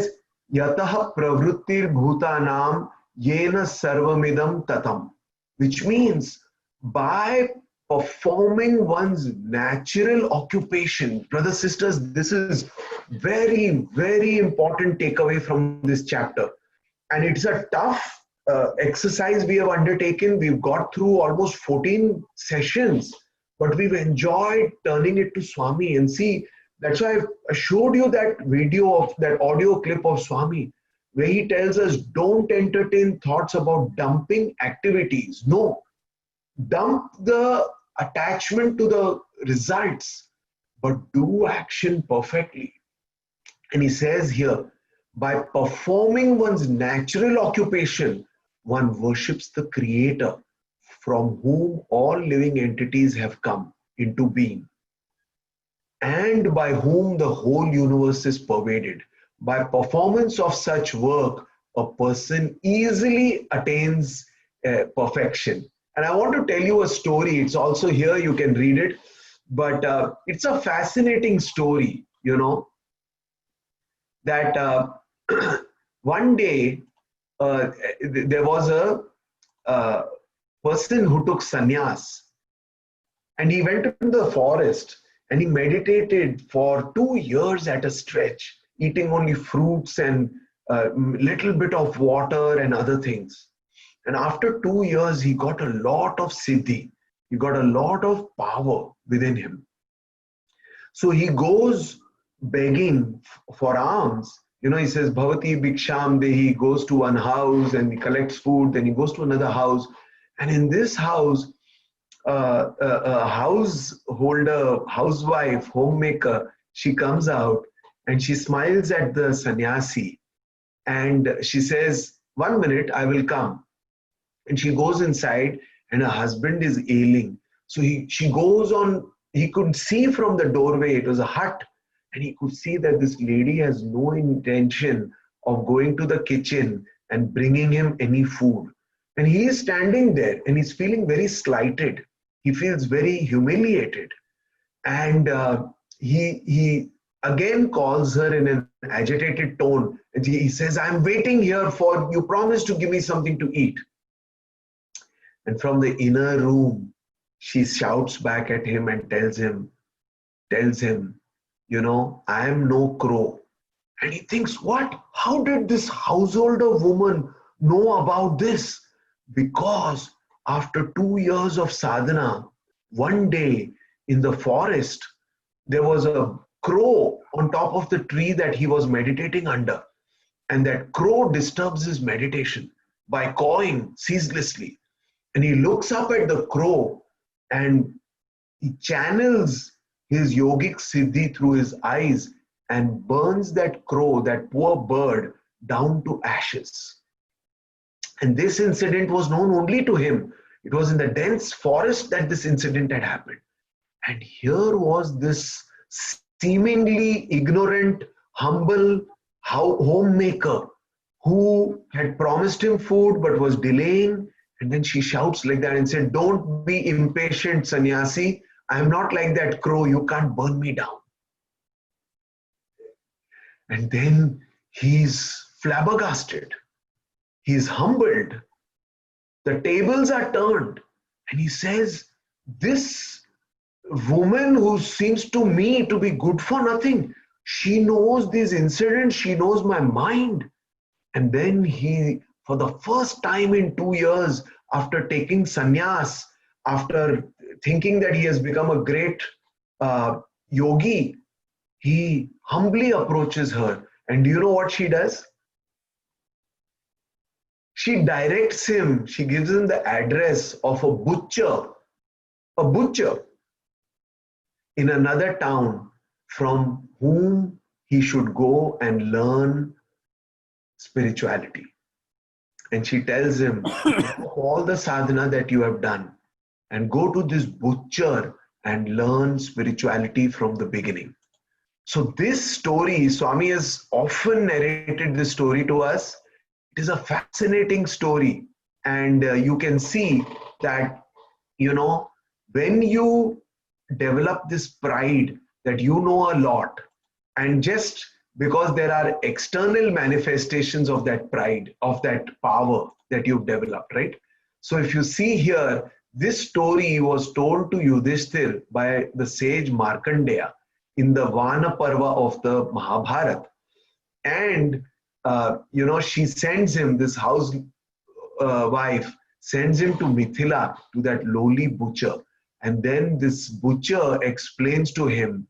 Yataha pravrittir bhutanam yena sarvamidam tatam, which means by performing one's natural occupation. Brothers, sisters, this is very, very important takeaway from this chapter. And it's a tough exercise we have undertaken. We've got through almost 14 sessions, but we've enjoyed turning it to Swami. And see, that's why I showed you that video of that audio clip of Swami, where he tells us, don't entertain thoughts about dumping activities. No, dump the attachment to the results, but do action perfectly. And he says here, by performing one's natural occupation, one worships the Creator, from whom all living entities have come into being, and by whom the whole universe is pervaded. By performance of such work, a person easily attains perfection. And I want to tell you a story. It's also here, you can read it. But it's a fascinating story, that one day there was a person who took sannyas, and he went into the forest and he meditated for 2 years at a stretch, eating only fruits and little bit of water and other things. And after 2 years, he got a lot of siddhi. He got a lot of power within him. So he goes begging for alms. You know, he says, Bhavati Bhiksham Dehi. He goes to one house and he collects food, then he goes to another house. And in this house, a householder, housewife, homemaker, she comes out and she smiles at the sannyasi and she says, 1 minute, I will come. And she goes inside and her husband is ailing. So she goes on, he could see from the doorway, it was a hut, and he could see that this lady has no intention of going to the kitchen and bringing him any food. And he is standing there and he's feeling very slighted. He feels very humiliated. And he again calls her in an agitated tone. And he says, I'm waiting here for, you promised to give me something to eat. And from the inner room, she shouts back at him and tells him, you know, I am no crow. And he thinks, what? How did this householder woman know about this? Because after 2 years of sadhana, one day in the forest, there was a crow on top of the tree that he was meditating under. And that crow disturbs his meditation by cawing ceaselessly. And he looks up at the crow and he channels his yogic siddhi through his eyes and burns that crow, that poor bird, down to ashes. And this incident was known only to him. It was in the dense forest that this incident had happened. And here was this seemingly ignorant, humble homemaker who had promised him food but was delaying. And then she shouts like that and said, don't be impatient, sannyasi. I am not like that crow. You can't burn me down. And then he's flabbergasted. He's humbled. The tables are turned. And he says, this woman who seems to me to be good for nothing, she knows these incidents. She knows my mind. And then he, for the first time in 2 years, after taking sannyas, after thinking that he has become a great yogi, he humbly approaches her. And do you know what she does? She directs him, she gives him the address of a butcher in another town from whom he should go and learn spirituality. And she tells him, all the sadhana that you have done, and go to this butcher and learn spirituality from the beginning. So this story, Swami has often narrated this story to us. It is a fascinating story. And you can see that, you know, when you develop this pride that you know a lot, and just because there are external manifestations of that pride, of that power that you've developed, right? So if you see here, this story was told to Yudhishthir by the sage Markandeya in the Vana Parva of the Mahabharata. And, you know, she sends him, this wife sends him to Mithila, to that lowly butcher. And then this butcher explains to him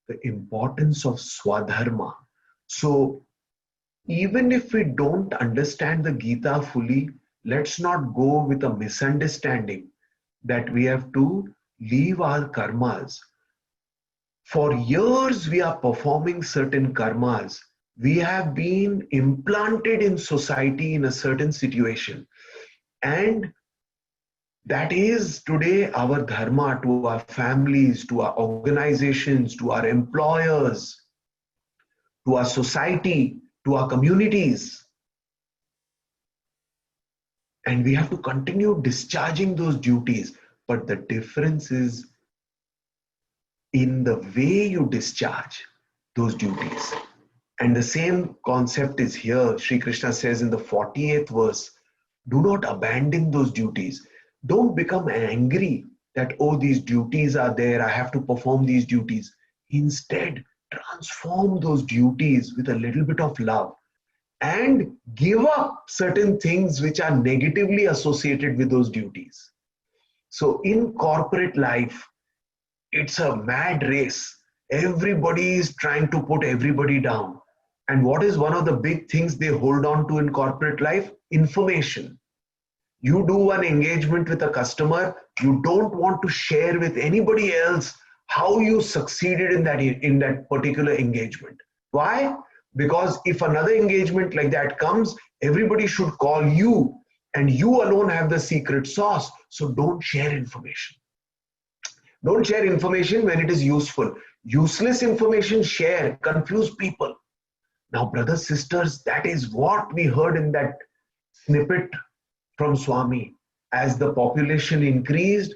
the importance of Swadharma. So even if we don't understand the Gita fully, let's not go with a misunderstanding that we have to leave our karmas. For years we are performing certain karmas. We have been implanted in society in a certain situation. And that is today our dharma to our families, to our organizations, to our employers, to our society, to our communities. And we have to continue discharging those duties. But the difference is in the way you discharge those duties. And the same concept is here. Sri Krishna says in the 48th verse, do not abandon those duties. Don't become angry that, oh, these duties are there, I have to perform these duties. Instead, transform those duties with a little bit of love and give up certain things which are negatively associated with those duties. So in corporate life, it's a mad race. Everybody is trying to put everybody down. And what is one of the big things they hold on to in corporate life? Information. You do an engagement with a customer, you don't want to share with anybody else how you succeeded in that particular engagement. Why? Because if another engagement like that comes, everybody should call you, and you alone have the secret sauce. So don't share information. Don't share information when it is useful. Useless information, share, confuse people. Now, brothers, sisters, that is what we heard in that snippet from Swami. As the population increased,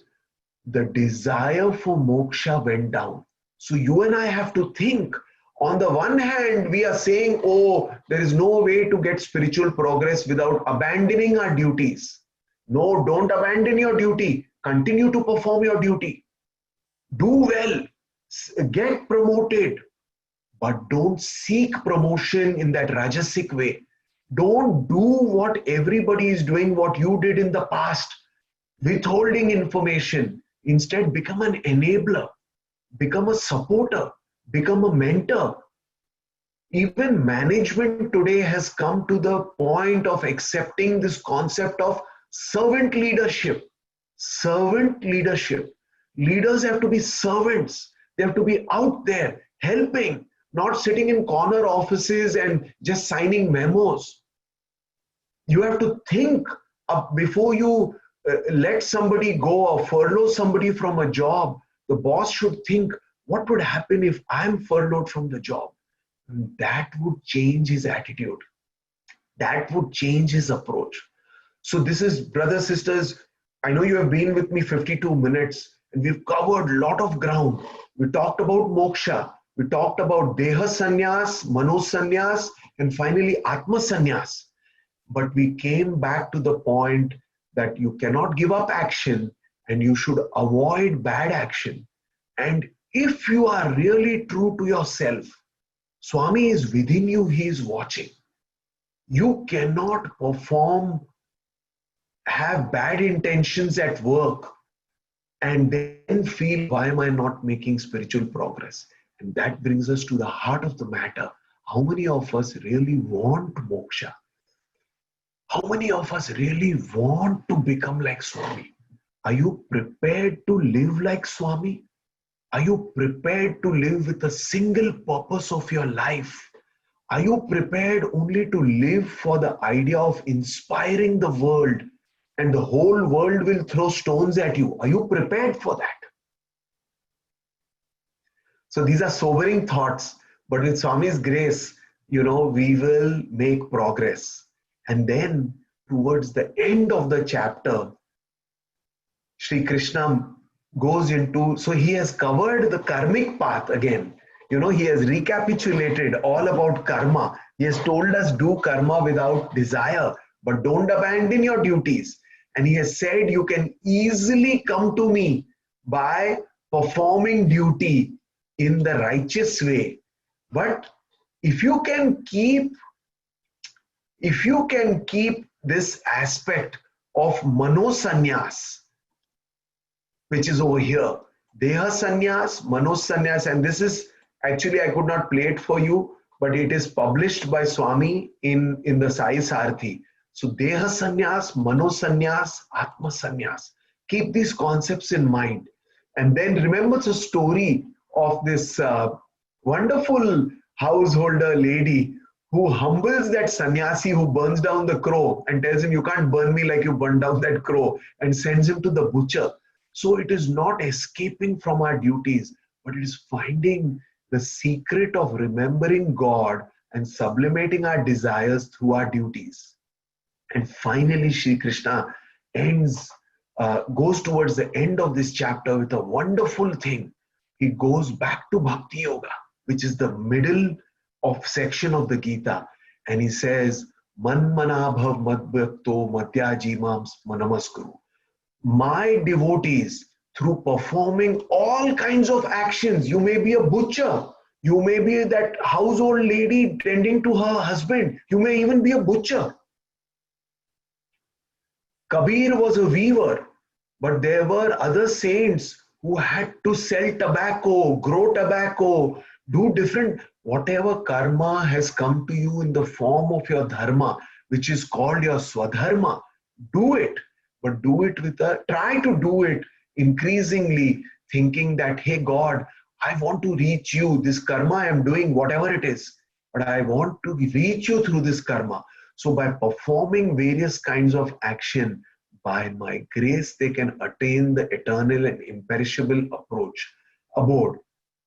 the desire for moksha went down. So you and I have to think. On the one hand, we are saying, oh, there is no way to get spiritual progress without abandoning our duties. No, don't abandon your duty. Continue to perform your duty. Do well. Get promoted. But don't seek promotion in that rajasic way. Don't do what everybody is doing, what you did in the past, withholding information. Instead, become an enabler, become a supporter, become a mentor. Even management today has come to the point of accepting this concept of servant leadership. Servant leadership. Leaders have to be servants. They have to be out there helping, not sitting in corner offices and just signing memos. You have to think before you let somebody go or furlough somebody from a job. The boss should think, what would happen if I'm furloughed from the job? And that would change his attitude. That would change his approach. So this is, brothers, sisters, I know you have been with me 52 minutes and we've covered a lot of ground. We talked about moksha. We talked about Deha Sannyas, Mano Sannyas, and finally Atma Sannyas. But we came back to the point that you cannot give up action and you should avoid bad action. And if you are really true to yourself, Swami is within you, he is watching. You cannot perform, have bad intentions at work, and then feel, why am I not making spiritual progress? And that brings us to the heart of the matter. How many of us really want moksha? How many of us really want to become like Swami? Are you prepared to live like Swami? Are you prepared to live with a single purpose of your life? Are you prepared only to live for the idea of inspiring the world and the whole world will throw stones at you? Are you prepared for that? So these are sobering thoughts, but with Swami's grace, we will make progress. And then towards the end of the chapter, Sri Krishna goes into, so he has covered the karmic path again. He has recapitulated all about karma. He has told us do karma without desire, but don't abandon your duties. And he has said you can easily come to me by performing duty in the righteous way. But if you can keep this aspect of Mano Sannyas, which is over here, Deha Sannyas, Mano Sannyas, and this is actually, I could not play it for you, but it is published by Swami in the Sai Sarthi. So Deha Sannyas, Mano Sannyas, Atma Sannyas. Keep these concepts in mind. And then remember the story of this wonderful householder lady who humbles that sannyasi who burns down the crow and tells him, you can't burn me like you burned down that crow, and sends him to the butcher. So it is not escaping from our duties, but it is finding the secret of remembering God and sublimating our desires through our duties. And finally, Sri Krishna goes towards the end of this chapter with a wonderful thing. He goes back to Bhakti Yoga, which is the middle of section of the Gita, and he says, Man manabhav madbhakto madhyajimams manamaskuru. My devotees, through performing all kinds of actions, you may be a butcher, you may be that household lady tending to her husband, you may even be a butcher. Kabir was a weaver, but there were other saints who had to sell tobacco, grow tobacco, do different, whatever karma has come to you in the form of your dharma, which is called your swadharma, do it, but do it try to do it increasingly, thinking that, hey God, I want to reach you. This karma I am doing, whatever it is, but I want to reach you through this karma. So by performing various kinds of action, by my grace, they can attain the eternal and imperishable abode.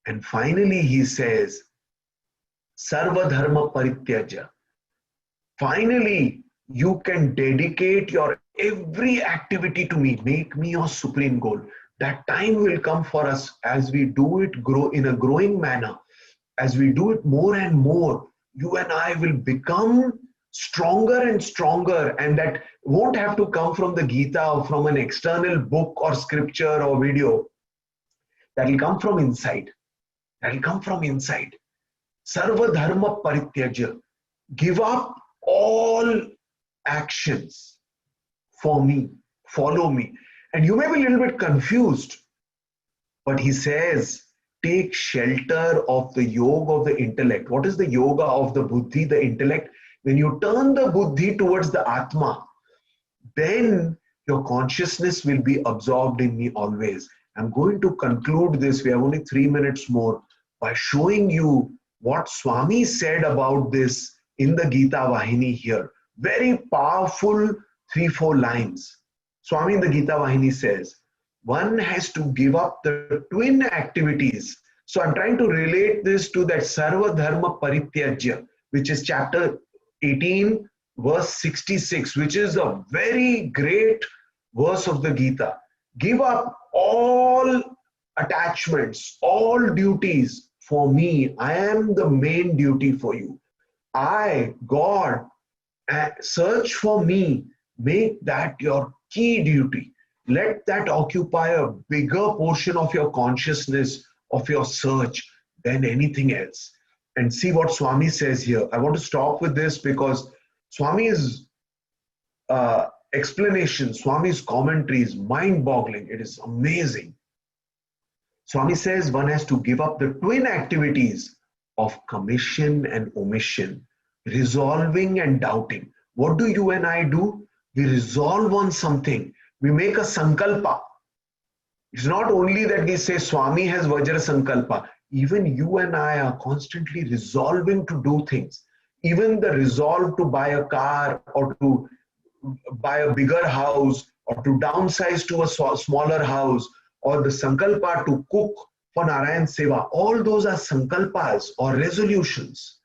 And finally, he says, Sarva Dharma Parityaja. Finally, you can dedicate your every activity to me. Make me your supreme goal. That time will come for us as we do it grow in a growing manner. As we do it more and more, you and I will become stronger and stronger, and that won't have to come from the Gita or from an external book or scripture or video. That will come from inside. That will come from inside. Sarva Dharma Parityaja. Give up all actions for me. Follow me. And you may be a little bit confused, but he says, take shelter of the yoga of the intellect. What is the yoga of the buddhi, the intellect? When you turn the buddhi towards the Atma, then your consciousness will be absorbed in me always. I'm going to conclude this, we have only 3 minutes more, by showing you what Swami said about this in the Gita Vahini here. Very powerful 3-4 lines. Swami in the Gita Vahini says, one has to give up the twin activities. So I'm trying to relate this to that Sarva Dharma Parityajya, which is chapter 18, verse 66, which is a very great verse of the Gita. Give up all attachments, all duties for me. I am the main duty for you. I, God, search for me. Make that your key duty. Let that occupy a bigger portion of your consciousness, of your search than anything else. And see what Swami says here. I want to stop with this because Swami's explanation, Swami's commentary is mind-boggling. It is amazing. Swami says one has to give up the twin activities of commission and omission, resolving and doubting. What do you and I do? We resolve on something. We make a sankalpa. It's not only that we say Swami has Vajra Sankalpa. Even you and I are constantly resolving to do things. Even the resolve to buy a car or to buy a bigger house or to downsize to a smaller house, or the sankalpa to cook for Narayan Seva. All those are sankalpas or resolutions.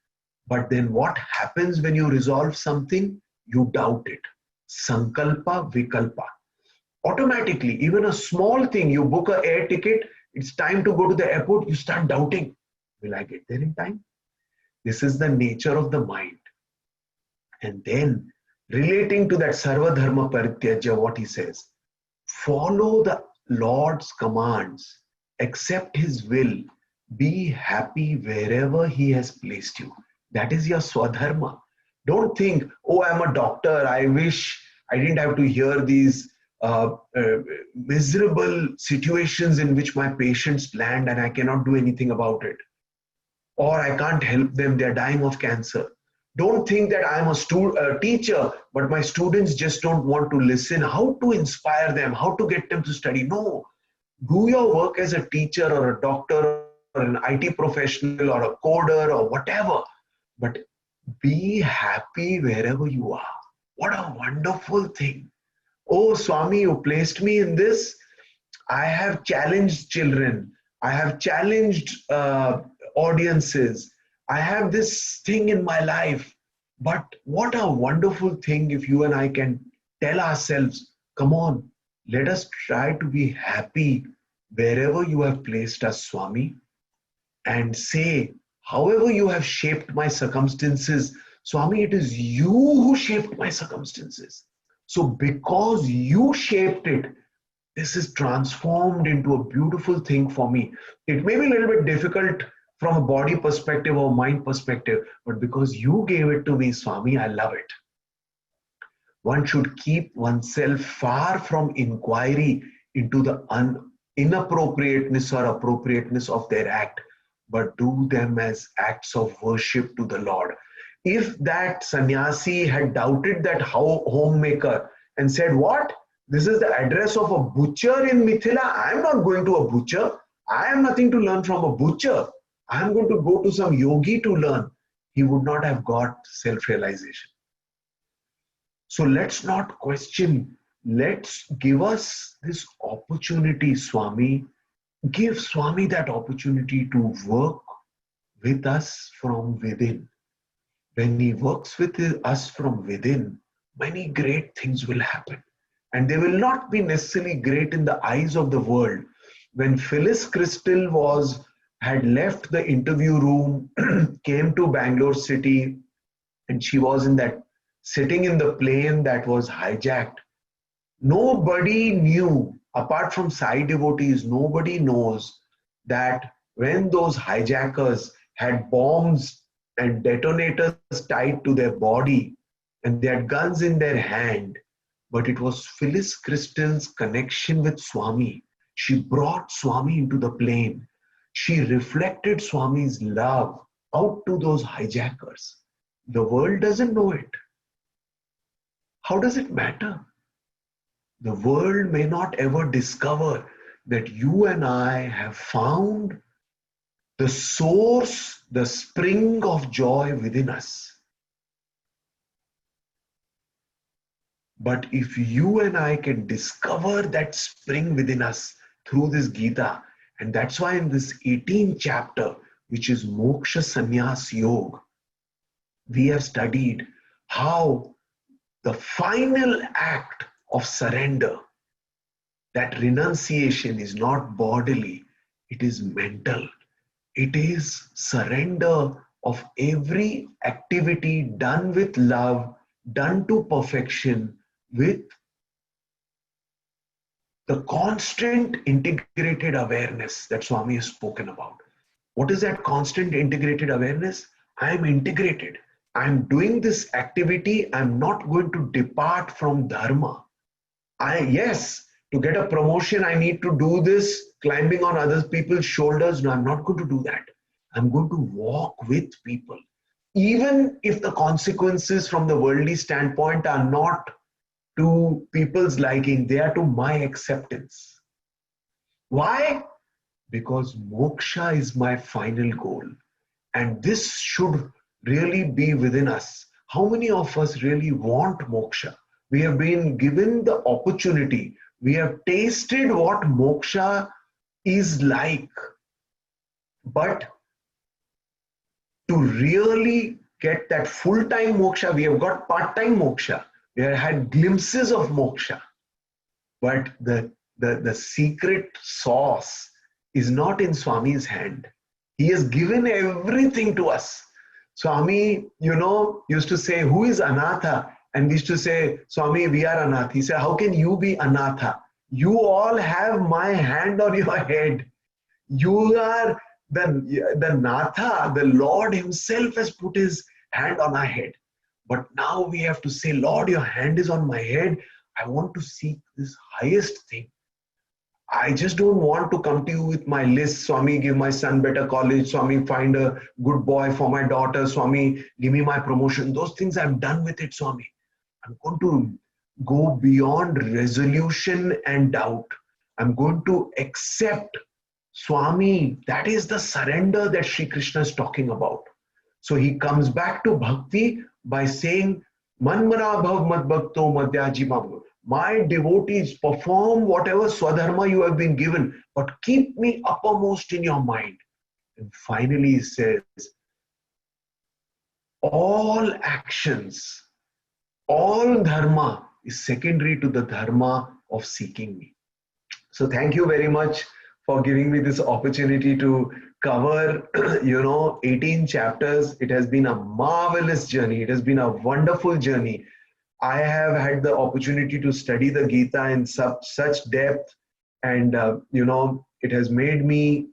But then what happens when you resolve something? You doubt it. Sankalpa, vikalpa. Automatically, even a small thing, you book an air ticket, it's time to go to the airport, you start doubting. Will I get there in time? This is the nature of the mind. And then, relating to that Sarva Dharma Parityajya, what he says, follow the Lord's commands, accept his will, be happy wherever he has placed you. That is your Swadharma. Don't think, oh, I'm a doctor, I wish I didn't have to hear these miserable situations in which my patients land and I cannot do anything about it. Or I can't help them, they're dying of cancer. Don't think that I'm a teacher, but my students just don't want to listen. How to inspire them? How to get them to study? No. Do your work as a teacher or a doctor or an IT professional or a coder or whatever. But be happy wherever you are. What a wonderful thing. Oh, Swami, you placed me in this. I have challenged children. I have challenged audiences. I have this thing in my life. But what a wonderful thing if you and I can tell ourselves, come on, let us try to be happy wherever you have placed us, Swami. And say, however you have shaped my circumstances, Swami, it is you who shaped my circumstances. So because you shaped it, this is transformed into a beautiful thing for me. It may be a little bit difficult from a body perspective or mind perspective, but because you gave it to me, Swami, I love it. One should keep oneself far from inquiry into the inappropriateness or appropriateness of their act, but do them as acts of worship to the Lord. If that sannyasi had doubted that homemaker and said, what? This is the address of a butcher in Mithila. I am not going to a butcher. I have nothing to learn from a butcher. I am going to go to some yogi to learn. He would not have got self-realization. So let's not question. Let's give us this opportunity, Swami. Give Swami that opportunity to work with us from within. When he works with us from within, many great things will happen. And they will not be necessarily great in the eyes of the world. When Phyllis Crystal had left the interview room, came to Bangalore city, and she was sitting in the plane that was hijacked, nobody knew, apart from Sai devotees, nobody knows that when those hijackers had bombs and detonators tied to their body and they had guns in their hand, but it was Phyllis Crystal's connection with Swami. She brought Swami into the plane. She reflected Swami's love out to those hijackers. The world doesn't know it. How does it matter? The world may not ever discover that you and I have found the source, the spring of joy within us. But if you and I can discover that spring within us through this Gita, and that's why in this 18th chapter, which is Moksha Sannyas Yoga, we have studied how the final act of surrender, that renunciation, is not bodily, it is mental. It is surrender of every activity done with love, done to perfection, with the constant integrated awareness that Swami has spoken about. What is that constant integrated awareness? I am integrated. I am doing this activity. I am not going to depart from dharma. Yes, to get a promotion, I need to do this, climbing on other people's shoulders. No, I'm not going to do that. I'm going to walk with people. Even if the consequences from the worldly standpoint are not to people's liking, they are to my acceptance. Why? Because moksha is my final goal. And this should really be within us. How many of us really want moksha? We have been given the opportunity. We have tasted what moksha is like. But to really get that full-time moksha, we have got part-time moksha. We have had glimpses of moksha. But the secret sauce is not in Swami's hand. He has given everything to us. Swami, used to say, who is Anatha? And we used to say, Swami, we are Anath. He said, how can you be Anatha? You all have my hand on your head. You are the Natha, the Lord himself has put his hand on our head. But now we have to say, Lord, your hand is on my head. I want to seek this highest thing. I just don't want to come to you with my list. Swami, give my son better college. Swami, find a good boy for my daughter. Swami, give me my promotion. Those things I'm done with it, Swami. I'm going to go beyond resolution and doubt. I'm going to accept. Swami, that is the surrender that Sri Krishna is talking about. So he comes back to bhakti by saying, Manmana bhav mad bhakto madhyaji. My devotees, perform whatever swadharma you have been given, but keep me uppermost in your mind. And finally he says, all actions, all dharma is secondary to the dharma of seeking me. So thank you very much for giving me this opportunity to cover, 18 chapters. It has been a marvelous journey. It has been a wonderful journey. I have had the opportunity to study the Gita in such depth, and it has made me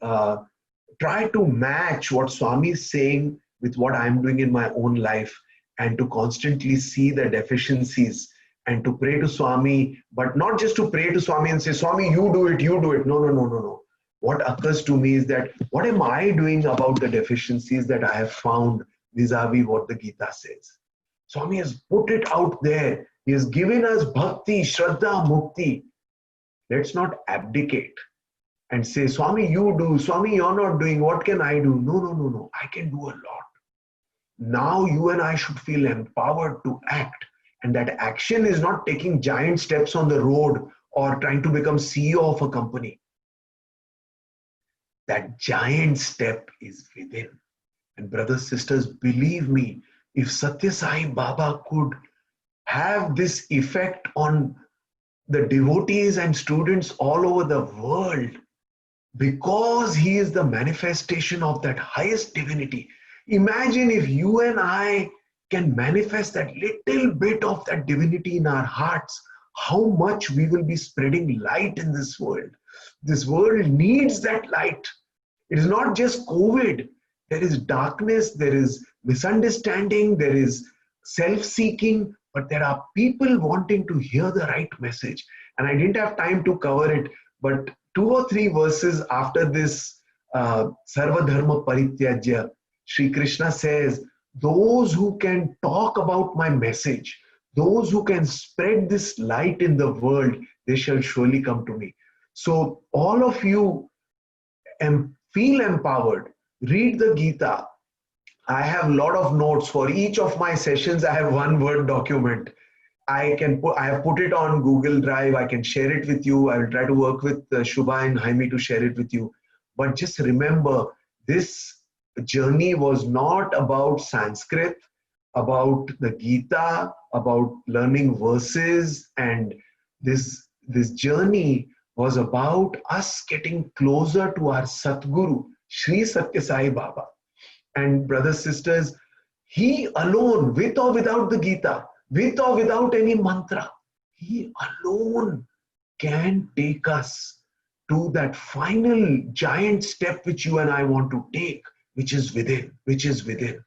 try to match what Swami is saying with what I'm doing in my own life, and to constantly see the deficiencies and to pray to Swami, but not just to pray to Swami and say, Swami, you do it, you do it. No, no, no, no, no. What occurs to me is that what am I doing about the deficiencies that I have found vis-a-vis what the Gita says? Swami has put it out there. He has given us bhakti, shraddha, mukti. Let's not abdicate and say, Swami, you do. Swami, you're not doing. What can I do? No, no, no, no. I can do a lot. Now you and I should feel empowered to act. And that action is not taking giant steps on the road or trying to become CEO of a company. That giant step is within. And brothers, sisters, believe me, if Satya Sai Baba could have this effect on the devotees and students all over the world, because he is the manifestation of that highest divinity. Imagine if you and I can manifest that little bit of that divinity in our hearts, how much we will be spreading light in this world. This world needs that light. It is not just COVID. There is darkness, there is misunderstanding, there is self-seeking, but there are people wanting to hear the right message. And I didn't have time to cover it, but 2 or 3 verses after this Sarva Dharma Parityajya, Sri Krishna says, those who can talk about my message, those who can spread this light in the world, they shall surely come to me. So all of you feel empowered. Read the Gita. I have a lot of notes for each of my sessions. I have one Word document. I have put it on Google Drive. I can share it with you. I will try to work with Shubha and Jaime to share it with you. But just remember, this journey was not about Sanskrit, about the Gita, about learning verses, and this journey was about us getting closer to our Satguru, Sri Satya Sai Baba. And brothers, sisters, he alone, with or without the Gita, with or without any mantra, he alone can take us to that final giant step which you and I want to take, which is within, which is within.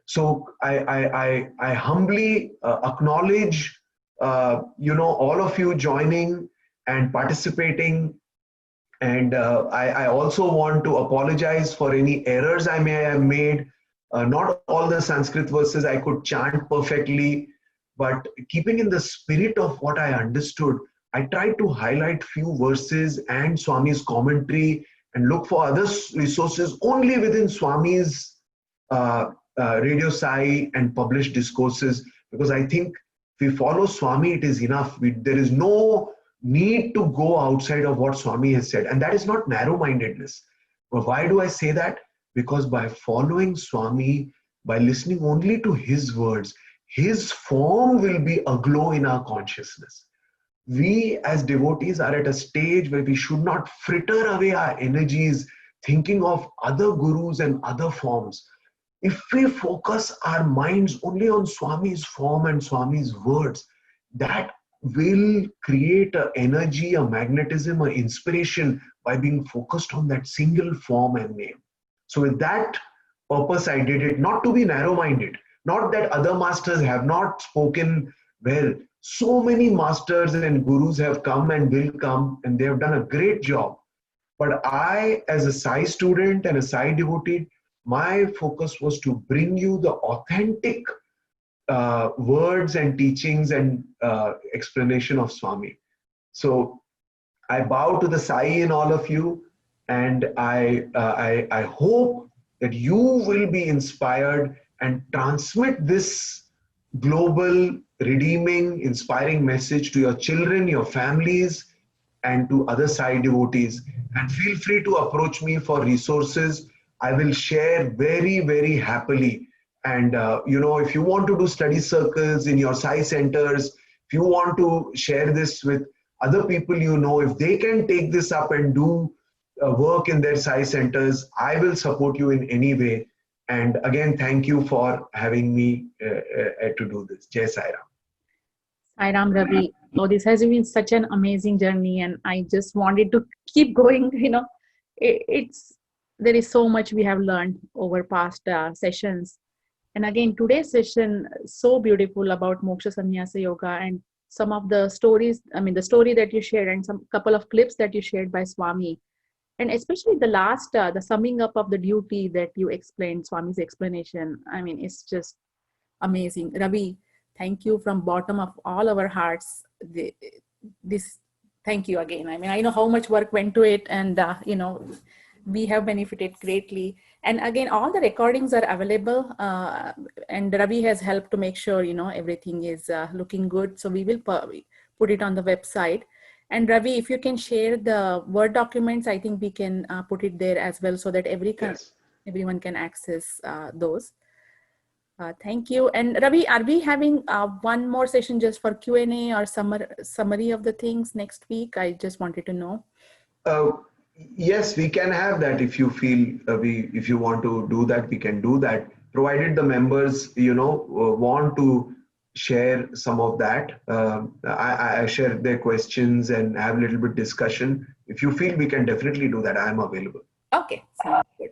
So I humbly acknowledge, all of you joining and participating. And I also want to apologize for any errors I may have made. Not all the Sanskrit verses I could chant perfectly, but keeping in the spirit of what I understood, I tried to highlight few verses and Swami's commentary and look for other resources only within Swami's Radio Sai and published discourses, because I think if we follow Swami, it is enough. There is no need to go outside of what Swami has said. And that is not narrow-mindedness. But why do I say that? Because by following Swami, by listening only to his words, his form will be aglow in our consciousness. We as devotees are at a stage where we should not fritter away our energies thinking of other gurus and other forms. If we focus our minds only on Swami's form and Swami's words, that will create an energy, a magnetism, an inspiration by being focused on that single form and name. So with that purpose, I did it, not to be narrow-minded, not that other masters have not spoken well. So many masters and gurus have come and will come, and they have done a great job. But I, as a Sai student and a Sai devotee, my focus was to bring you the authentic words and teachings and explanation of Swami. So I bow to the Sai in all of you, and I hope that you will be inspired and transmit this global, redeeming, inspiring message to your children, your families, and to other Sai devotees. And feel free to approach me for resources. I will share very, very happily. And if you want to do study circles in your Sai centers, if you want to share this with other people you know, if they can take this up and do work in their Sai centers, I will support you in any way. And again, thank you for having me to do this. Jai Sai Ram. Sai Ram, Ravi. Oh, this has been such an amazing journey, and I just wanted to keep going. There is so much we have learned over past sessions. And again, today's session so beautiful about Moksha Sannyasa Yoga, and some of the stories, I mean, the story that you shared and some couple of clips that you shared by Swami, and especially the last, the summing up of the duty that you explained, Swami's explanation. I mean, it's just amazing. Ravi, thank you from bottom of all our hearts. This, thank you again. I mean, I know how much work went to it, and we have benefited greatly. And again, all the recordings are available, and Ravi has helped to make sure everything is looking good. So we will put it on the website. And Ravi, if you can share the Word documents, I think we can put it there as well, so that Yes. everyone can access those. Thank you. And Ravi, are we having one more session just for Q&A or summary of the things next week? I just wanted to know. Uh, yes, we can have that if you feel if you want to do that, we can do that. Provided the members, want to share some of that. I share their questions and have a little bit discussion. If you feel, we can definitely do that. I am available. Okay, sounds good.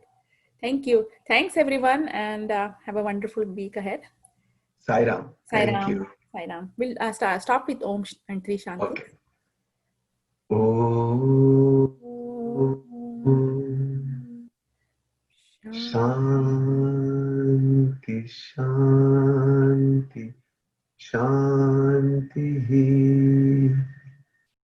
Thank you. Thanks, everyone, and have a wonderful week ahead. Sai Ram. Sai Thank Ram. you. Sai Ram. We'll stop with Om and Tri Shanti. Okay. Om Shanti Shanti.